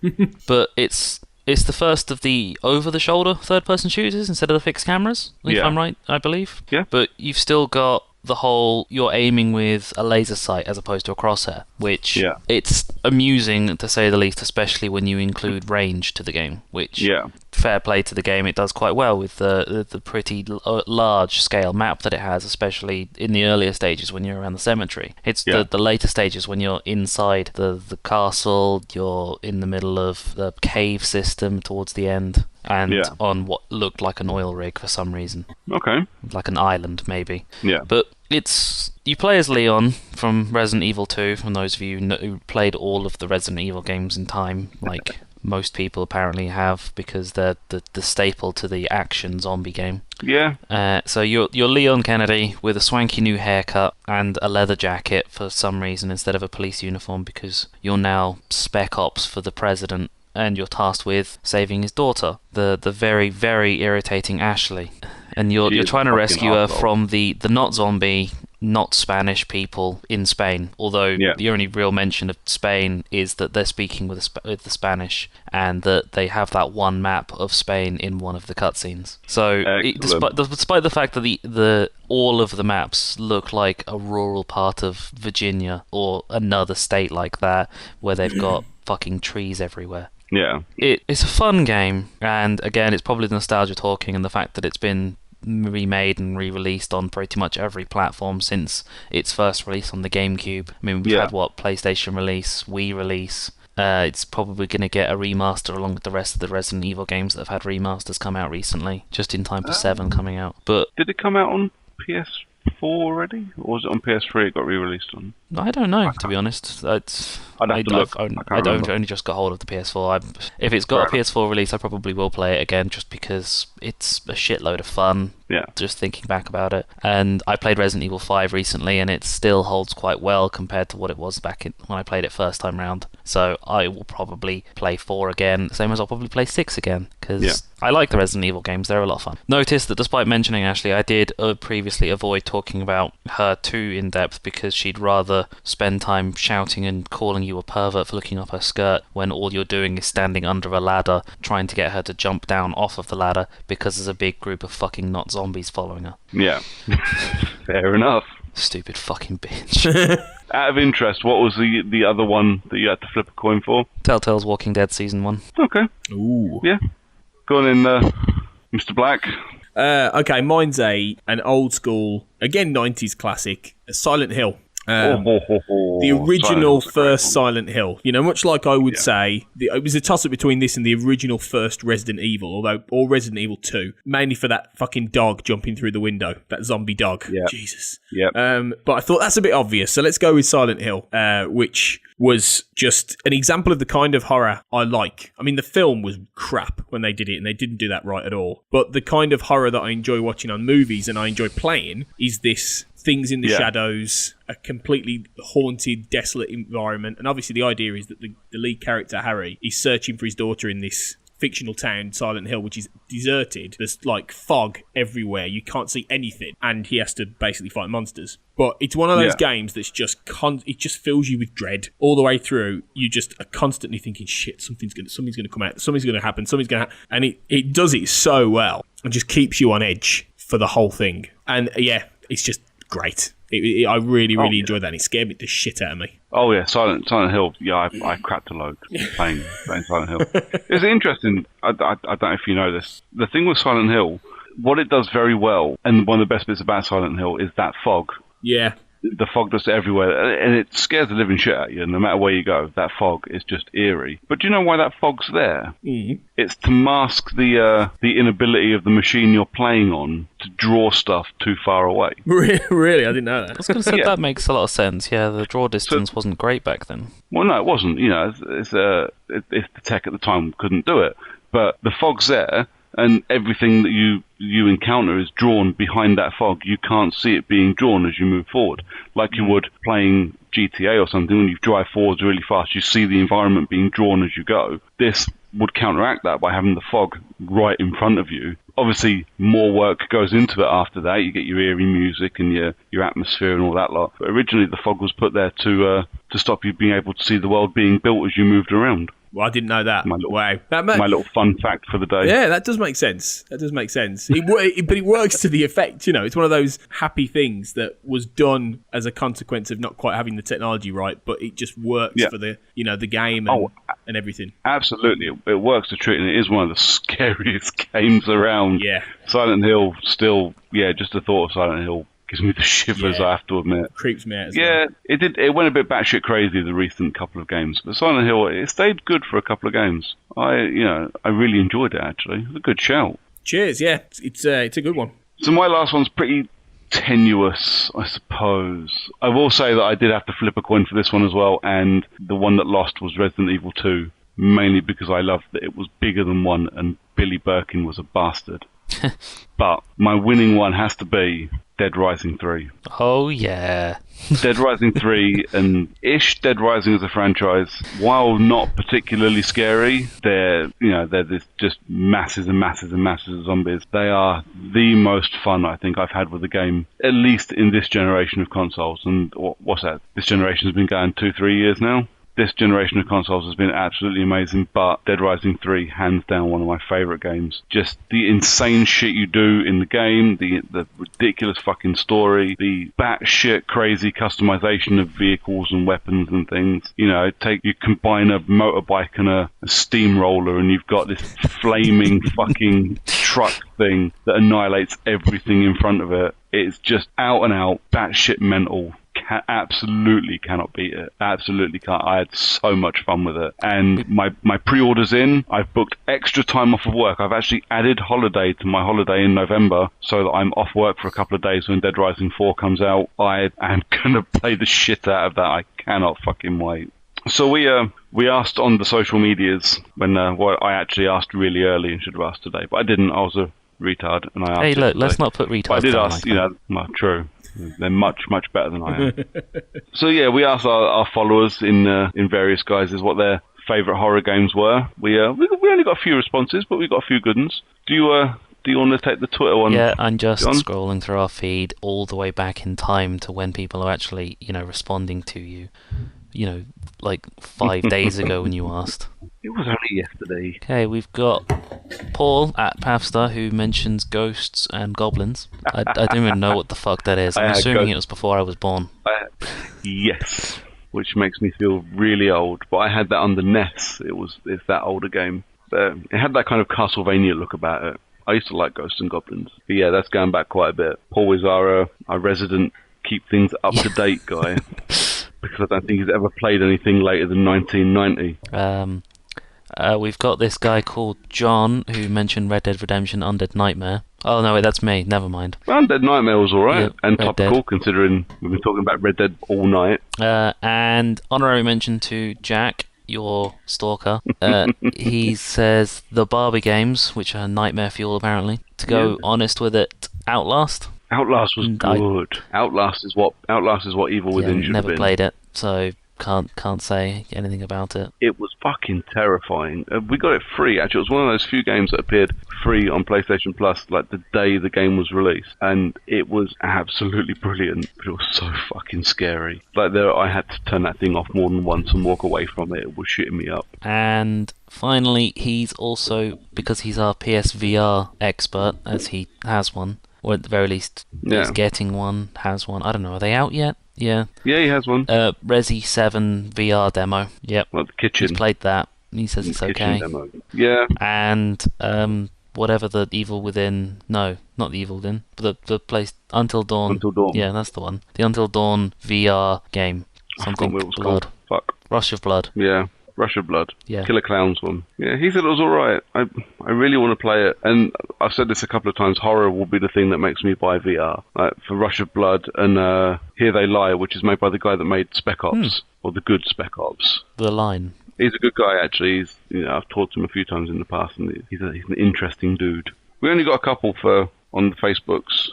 But it's the first of the over-the-shoulder third-person shooters instead of the fixed cameras. If I'm right, I believe. Yeah. But you've still got the whole you're aiming with a laser sight as opposed to a crosshair, which it's amusing to say the least, especially when you include range to the game, which fair play to the game, it does quite well with the pretty large scale map that it has, especially in the earlier stages when you're around the cemetery. It's the later stages when you're inside the castle, you're in the middle of the cave system towards the end, and on what looked like an oil rig for some reason. Okay. Like an island, maybe. Yeah. But you play as Leon from Resident Evil 2, from those of you who played all of the Resident Evil games in time, like most people apparently have, because they're the staple to the action zombie game. Yeah. So you're Leon Kennedy with a swanky new haircut and a leather jacket for some reason instead of a police uniform, because you're now Spec Ops for the president, and you're tasked with saving his daughter, the very, very irritating Ashley. And you're trying to rescue her from the not zombie, not Spanish people in Spain. Although the only real mention of Spain is that they're speaking with the Spanish, and that they have that one map of Spain in one of the cutscenes. So despite the fact that all of the maps look like a rural part of Virginia or another state like that, where they've got fucking trees everywhere. Yeah. It's a fun game, and again, it's probably the nostalgia talking and the fact that it's been remade and re-released on pretty much every platform since its first release on the GameCube. I mean, we've had PlayStation release, Wii release. It's probably going to get a remaster along with the rest of the Resident Evil games that have had remasters come out recently, just in time for 7 coming out. But did it come out on already? Or was it on PS3 it got re-released on? I don't know, to be honest. I'd have to look. I don't only just got hold of the PS4. If it's got a PS4 release, I probably will play it again, just because it's a shitload of fun. Yeah. Just thinking back about it. And I played Resident Evil 5 recently, and it still holds quite well compared to what it was when I played it first time round. So I will probably play 4 again, same as I'll probably play 6 again, because I like the Resident Evil games. They're a lot of fun. Notice that despite mentioning Ashley, I did previously avoid talking about her too in depth, because she'd rather spend time shouting and calling you a pervert for looking up her skirt when all you're doing is standing under a ladder trying to get her to jump down off of the ladder because there's a big group of fucking not zombies following her. Yeah. Fair enough. Stupid fucking bitch. Out of interest, what was the other one that you had to flip a coin for? Telltale's Walking Dead Season 1. Okay. Ooh. Yeah. Go on in, Mr. Black. Okay, mine's an old school, again 90s classic, Silent Hill. The original first Silent Hill. You know, much like I would say, it was a toss-up between this and the original first Resident Evil, or Resident Evil 2, mainly for that fucking dog jumping through the window, that zombie dog. Yep. Jesus. Yep. But I thought that's a bit obvious, so let's go with Silent Hill, which was just an example of the kind of horror I like. I mean, the film was crap when they did it, and they didn't do that right at all. But the kind of horror that I enjoy watching on movies and I enjoy playing is this things in the shadows, a completely haunted, desolate environment. And obviously the idea is that the lead character, Harry, is searching for his daughter in this fictional town, Silent Hill, which is deserted. There's like fog everywhere. You can't see anything. And he has to basically fight monsters. But it's one of those games that's just it just fills you with dread all the way through. You just are constantly thinking, shit, something's gonna come out, something's gonna happen, and it does it so well and just keeps you on edge for the whole thing. And it's just great. I really enjoyed that, and it scared the shit out of me. Oh yeah, Silent Hill. Yeah, I cracked a load playing Silent Hill. It's interesting. I don't know if you know this. The thing with Silent Hill, what it does very well, and one of the best bits about Silent Hill is that fog. Yeah. The fog just everywhere, and it scares the living shit out of you. No matter where you go, that fog is just eerie. But do you know why that fog's there? Mm. It's to mask the inability of the machine you're playing on to draw stuff too far away. Really? I didn't know that. I was going to say that makes a lot of sense. Yeah, the draw distance wasn't great back then. Well, no, it wasn't. You know, it's the tech at the time couldn't do it. But the fog's there, and everything that you encounter is drawn behind that fog. You can't see it being drawn as you move forward. Like you would playing GTA or something, when you drive forwards really fast, you see the environment being drawn as you go. This would counteract that by having the fog right in front of you. Obviously, more work goes into it after that. You get your eerie music and your atmosphere and all that lot. But originally, the fog was put there to stop you being able to see the world being built as you moved around. Well, I didn't know that. Wow. My little fun fact for the day. Yeah, that does make sense. But it works to the effect, you know. It's one of those happy things that was done as a consequence of not quite having the technology right, but it just works for the game and everything. Absolutely. It works to treat, and it is one of the scariest games around. Yeah. Silent Hill still, just the thought of Silent Hill gives me the shivers, I have to admit. Creeps me out as well. It went a bit batshit crazy the recent couple of games, but Silent Hill, it stayed good for a couple of games. I really enjoyed it, actually. It was a good shout. Cheers, yeah. It's a good one. So my last one's pretty tenuous, I suppose. I will say that I did have to flip a coin for this one as well, and the one that lost was Resident Evil 2, mainly because I loved that it was bigger than 1 and Billy Birkin was a bastard. But my winning one has to be Dead Rising 3. Oh, yeah. Dead Rising 3 and Dead Rising as a franchise, while not particularly scary, they're this just masses and masses and masses of zombies. They are the most fun I think I've had with the game, at least in this generation of consoles. And what's that? This generation has been going 2-3 years now. This generation of consoles has been absolutely amazing, but Dead Rising 3, hands down, one of my favourite games. Just the insane shit you do in the game, the ridiculous fucking story, the batshit crazy customization of vehicles and weapons and things. You know, you combine a motorbike and a steamroller, and you've got this flaming fucking truck thing that annihilates everything in front of it. It's just out and out batshit mental absolutely cannot beat it. Absolutely can't. I had so much fun with it. And my pre-order's in. I've booked extra time off of work. I've actually added holiday to my holiday in November so that I'm off work for a couple of days when Dead Rising 4 comes out. I am going to play the shit out of that. I cannot fucking wait. So we asked on the social medias when well, I actually asked really early and should have asked today, but I didn't. I was a retard and I asked. Hey, look, today. let's not put retards. But I did down ask, like that. well, true. They're much better than I am. So yeah, we asked our followers in various guises what their favourite horror games were. We only got a few responses, but we got a few good ones. Do you want to take the Twitter one? Yeah, I'm just John? scrolling through our feed all the way back in time to when people are actually, responding to you. Like 5 days ago when you asked. It was only yesterday. Okay, we've got Paul at Pavstar who mentions ghosts and goblins. I don't even know what the fuck that is. I'm assuming it was before I was born. Yes, which makes me feel really old. But I had that on the NES. It's that older game. But it had that kind of Castlevania look about it. I used to like Ghosts and Goblins. But yeah, that's going back quite a bit. Paul is our resident keep things up to date guy. Because I don't think he's ever played anything later than 1990. We've got this guy called John who mentioned Red Dead Redemption Undead Nightmare. Oh no, wait, that's me. Never mind. Undead Nightmare was alright, Yeah, and Red topical Dead. considering we've been talking about Red Dead all night. And honorary mention to Jack, your stalker. He says the Barbie games, which are nightmare fuel apparently. To go honest with it, Outlast. Outlast was good. Outlast is what Evil Within should have never been. played it, so can't say anything about it. It was fucking terrifying. We got it free, actually. It was one of those few games that appeared free on PlayStation Plus, like the day the game was released. And it was absolutely brilliant, but it was so fucking scary. Like, I had to turn that thing off more than once and walk away from it. It was shitting me up. And finally, he's also, because he's our PSVR expert, as he has one, or at the very least is getting one, has one. I don't know, are they out yet? Yeah. Yeah, he has one. Resi 7 VR demo. Yep. Well, the kitchen. He's played that. He says it's okay. Demo. Yeah. And whatever the Evil Within, no, not the Evil Within, but the place Until Dawn. Until Dawn. Yeah, that's the one. The Until Dawn VR game. Something what it was Blood. called. Fuck. Rush of Blood. Yeah. Rush of Blood. Yeah. Killer Clowns one. Yeah, he said it was alright. I really want to play it. And I've said this a couple of times, horror will be the thing that makes me buy VR. Like, for Rush of Blood and Here They Lie, which is made by the guy that made Spec Ops. Or the good Spec Ops. The Line. He's a good guy, actually. I've talked to him a few times in the past, and he's an interesting dude. We only got a couple on the Facebooks.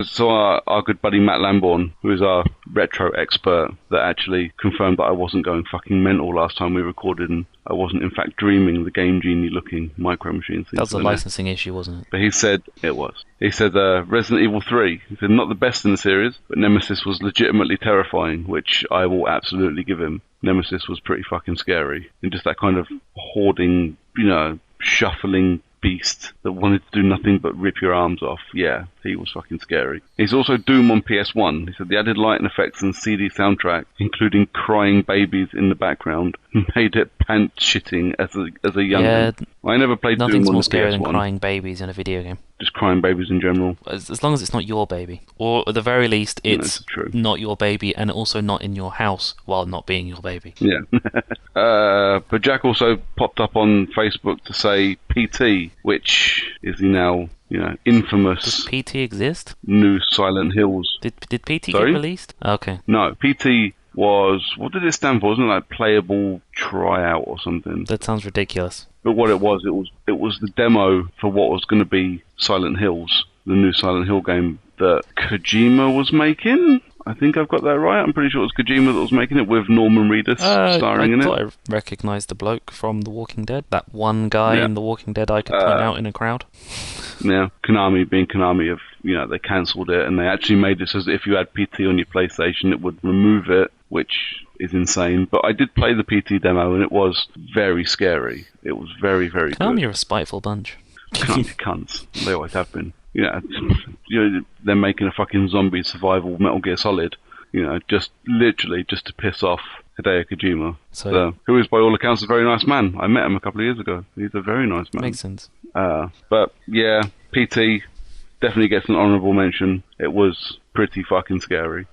So our good buddy Matt Lambourne, who is our retro expert, that actually confirmed that I wasn't going fucking mental last time we recorded, and I wasn't in fact dreaming the Game Genie looking Micro Machines. That was a licensing issue, wasn't it? But he said it was. He said Resident Evil 3. He said not the best in the series, but Nemesis was legitimately terrifying, which I will absolutely give him. Nemesis was pretty fucking scary, and just that kind of hoarding, shuffling beast that wanted to do nothing but rip your arms off. Yeah, he was fucking scary. He's also Doom on PS1. He said the added lighting effects and CD soundtrack, including crying babies in the background, made it pant shitting as a young man. I never played Doom on the PS1. Nothing's more scary than crying babies in a video game. Just crying babies in general. As long as it's not your baby. Or at the very least, it's true. Not your baby and also not in your house while not being your baby. Yeah. But Jack also popped up on Facebook to say PT, which is the now, infamous... Does PT exist? New Silent Hills. Did PT Sorry? get released? Okay. No, PT was... What did it stand for? Wasn't it like playable tryout or something? That sounds ridiculous. But what it was the demo for what was going to be Silent Hills, the new Silent Hill game that Kojima was making. I think I've got that right. I'm pretty sure it was Kojima that was making it with Norman Reedus starring in it. I thought I recognised the bloke from The Walking Dead. That one guy in The Walking Dead I could point out in a crowd. Yeah, Konami being Konami, they cancelled it and they actually made it so that if you had PT on your PlayStation, it would remove it, which is insane. But I did play the PT demo and it was very scary. It was very, very Konami good. are a spiteful bunch. Konami cunts. They always have been. They're making a fucking zombie survival Metal Gear Solid, just literally just to piss off Hideo Kojima, who is by all accounts a very nice man. I met him a couple of years ago. He's a very nice man. Makes sense. But yeah, PT definitely gets an honourable mention. It was pretty fucking scary.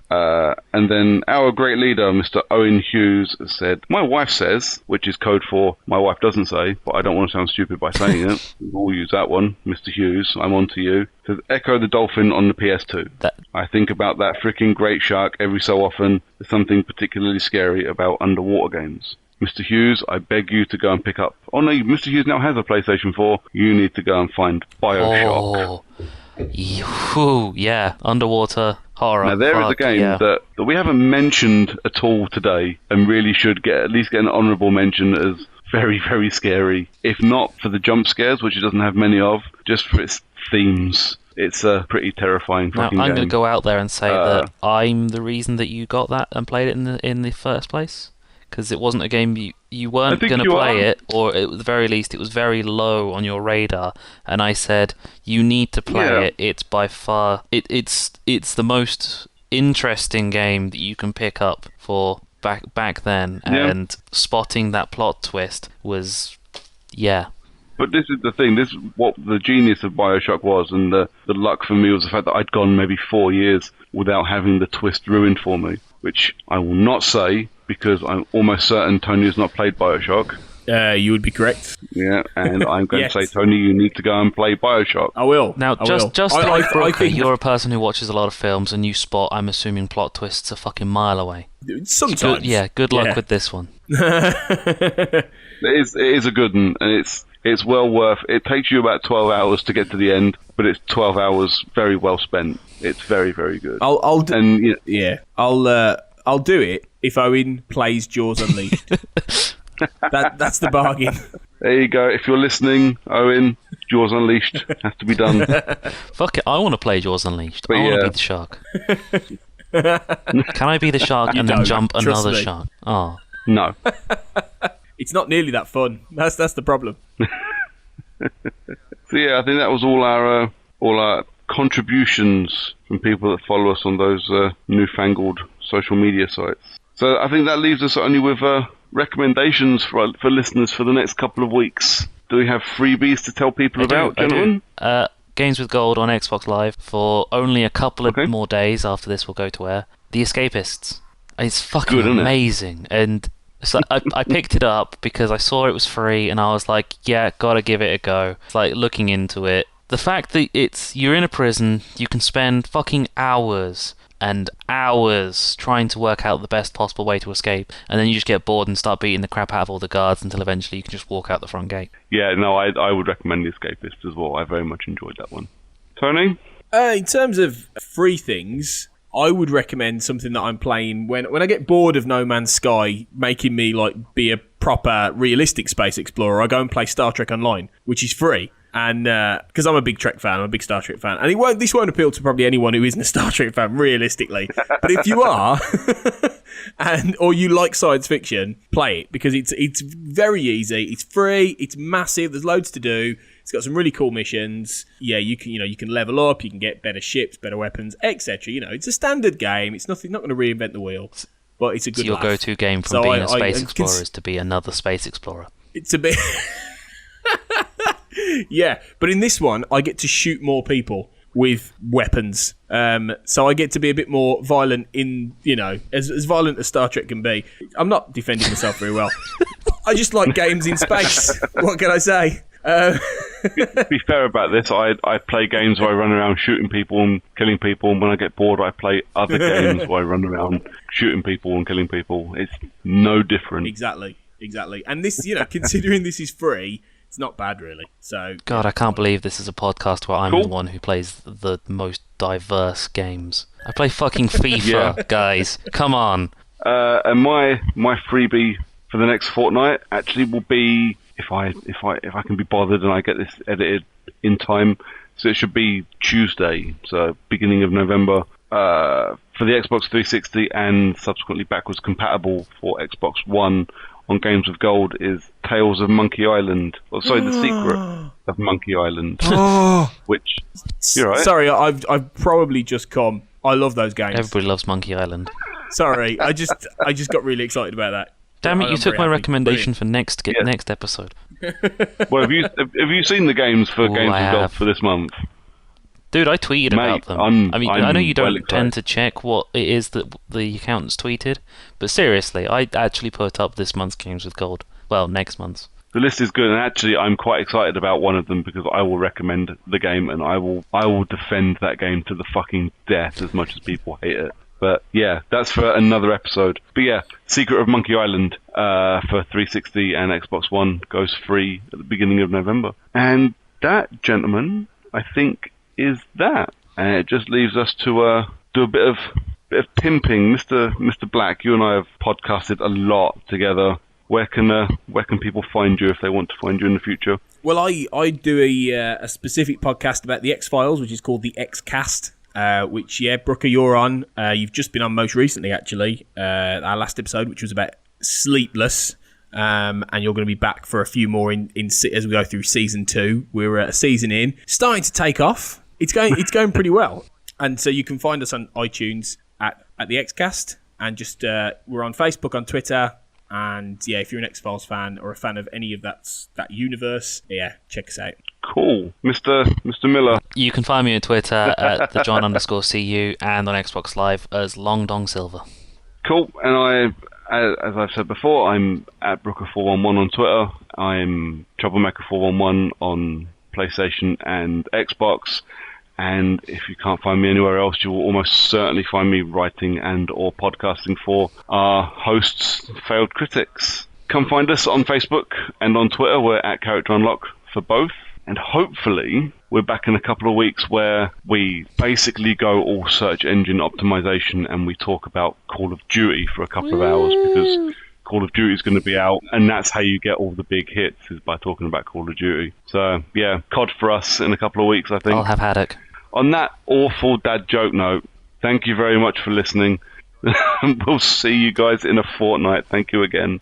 And then our great leader, Mr. Owen Hughes, said, "My wife says," which is code for "my wife doesn't say," but I don't want to sound stupid by saying it. We'll use that one. Mr. Hughes, I'm on to you. Says, "Echo the Dolphin on the PS2. I think about that freaking great shark every so often. There's something particularly scary about underwater games. Mr. Hughes, I beg you to go and pick up..." Oh no, Mr. Hughes now has a PlayStation 4. You need to go and find BioShock. Yeah, underwater horror. Now there is a game that we haven't mentioned at all today, and really should at least get an honourable mention as very, very scary. If not for the jump scares, which it doesn't have many of, just for its themes. It's a pretty terrifying fucking game. I'm going to go out there and say that I'm the reason that you got that and played it in the first place. Because it wasn't a game you weren't going to play it, or at the very least it was very low on your radar. And I said, you need to play it. It's by far it's the most interesting game that you can pick up for back then. And spotting that plot twist was, But this is the thing. This is what the genius of BioShock was, and the luck for me was the fact that I'd gone maybe 4 years without having the twist ruined for me, which I will not say, because I'm almost certain Tony has not played BioShock. You would be correct. Yeah, and I'm going to say, Tony, you need to go and play BioShock. I will. Now, just like Brooker, you're a person who watches a lot of films, and you spot, I'm assuming, plot twists a fucking mile away. Sometimes. Good luck with this one. It is a good one, and it's well worth. It takes you about 12 hours to get to the end, but it's 12 hours very well spent. It's very, very good. I'll do it if Owen plays Jaws Unleashed. That's the bargain. There you go. If you're listening, Owen, Jaws Unleashed has to be done. Fuck it, I want to play Jaws Unleashed. But I want to be the shark. Can I be the shark and then jump another shark? Oh. No. It's not nearly that fun. That's the problem. So yeah, I think that was all our contributions from people that follow us on those newfangled social media sites. So I think that leaves us only with recommendations for listeners for the next couple of weeks. Do we have freebies to tell people about, gentlemen? Games with Gold on Xbox Live for only a couple of more days after this will go to air. The Escapists. It's fucking amazing. And so I picked it up because I saw it was free and I was like, yeah, gotta give it a go. It's like looking into it. The fact that you're in a prison, you can spend fucking hours and hours trying to work out the best possible way to escape, and then you just get bored and start beating the crap out of all the guards until eventually you can just walk out the front gate. Yeah, no, I would recommend The Escapist as well. I very much enjoyed that one. Tony? In terms of free things, I would recommend something that I'm playing when I get bored of No Man's Sky making me be a proper realistic space explorer. I go and play Star Trek Online, which is free. And because I'm a big Trek fan, I'm a big Star Trek fan, and this won't appeal to probably anyone who isn't a Star Trek fan, realistically. But if you are, or you like science fiction, play it because it's very easy. It's free. It's massive. There's loads to do. It's got some really cool missions. Yeah, you can level up. You can get better ships, better weapons, etc. It's a standard game. It's not going to reinvent the wheel, but it's a good. So your go-to game from being a space explorer is to be another space explorer. It's a bit. Yeah, but in this one, I get to shoot more people with weapons. So I get to be a bit more violent as violent as Star Trek can be. I'm not defending myself very well. I just like games in space. What can I say? To be fair about this, I play games where I run around shooting people and killing people, and when I get bored, I play other games where I run around shooting people and killing people. It's no different. Exactly. And this, considering this is free, it's not bad, really. So, God, I can't believe this is a podcast where I'm the one who plays the most diverse games. I play fucking FIFA, guys. Come on. And my freebie for the next fortnight actually will be if I can be bothered and I get this edited in time. So it should be Tuesday, so beginning of November, for the Xbox 360 and subsequently backwards compatible for Xbox One. On Games of Gold is Tales of Monkey Island. The Secret of Monkey Island. Which, you're right. Sorry, I've probably just come. I love those games. Everybody loves Monkey Island. Sorry, I just got really excited about that. Damn it! You took my recommendation for next episode. Well, have you seen the games for Games of Gold for this month? Dude, I tweeted Mate, about them. I'm I know you don't well tend to check what it is that the accountants tweeted, but seriously, I actually put up this month's Games with Gold. Well, next month's. The list is good, and actually, I'm quite excited about one of them because I will recommend the game, and I will defend that game to the fucking death as much as people hate it. But yeah, that's for another episode. But yeah, Secret of Monkey Island for 360 and Xbox One goes free at the beginning of November. And that, gentlemen, I think is that. And it just leaves us to do a bit of pimping. Mr. Black, you and I have podcasted a lot together. Where can people find you if they want to find you in the future? Well, I do a specific podcast about the X-Files, which is called the X-Cast, which, Brooker, you're on. You've just been on most recently, actually, our last episode, which was about Sleepless. And you're going to be back for a few more in as we go through season 2. We're a season in, starting to take off. It's going pretty well, and so you can find us on iTunes at the Xcast, and just we're on Facebook, on Twitter, and if you're an X-Files fan or a fan of any of that universe, check us out. Cool, Mr. Miller. You can find me on Twitter at the John_CU and on Xbox Live as Long Dong Silver. Cool, and as I've said before, I'm at Brooker411 on Twitter. I'm Troublemaker411 on PlayStation and Xbox. And if you can't find me anywhere else, you will almost certainly find me writing and or podcasting for our hosts, Failed Critics. Come find us on Facebook and on Twitter. We're at Character Unlock for both. And hopefully we're back in a couple of weeks where we basically go all search engine optimization and we talk about Call of Duty for a couple of hours, because Call of Duty is going to be out, and that's how you get all the big hits, is by talking about Call of Duty. So, COD for us in a couple of weeks, I think. I'll have haddock. On that awful dad joke note, thank you very much for listening. We'll see you guys in a fortnight. Thank you again.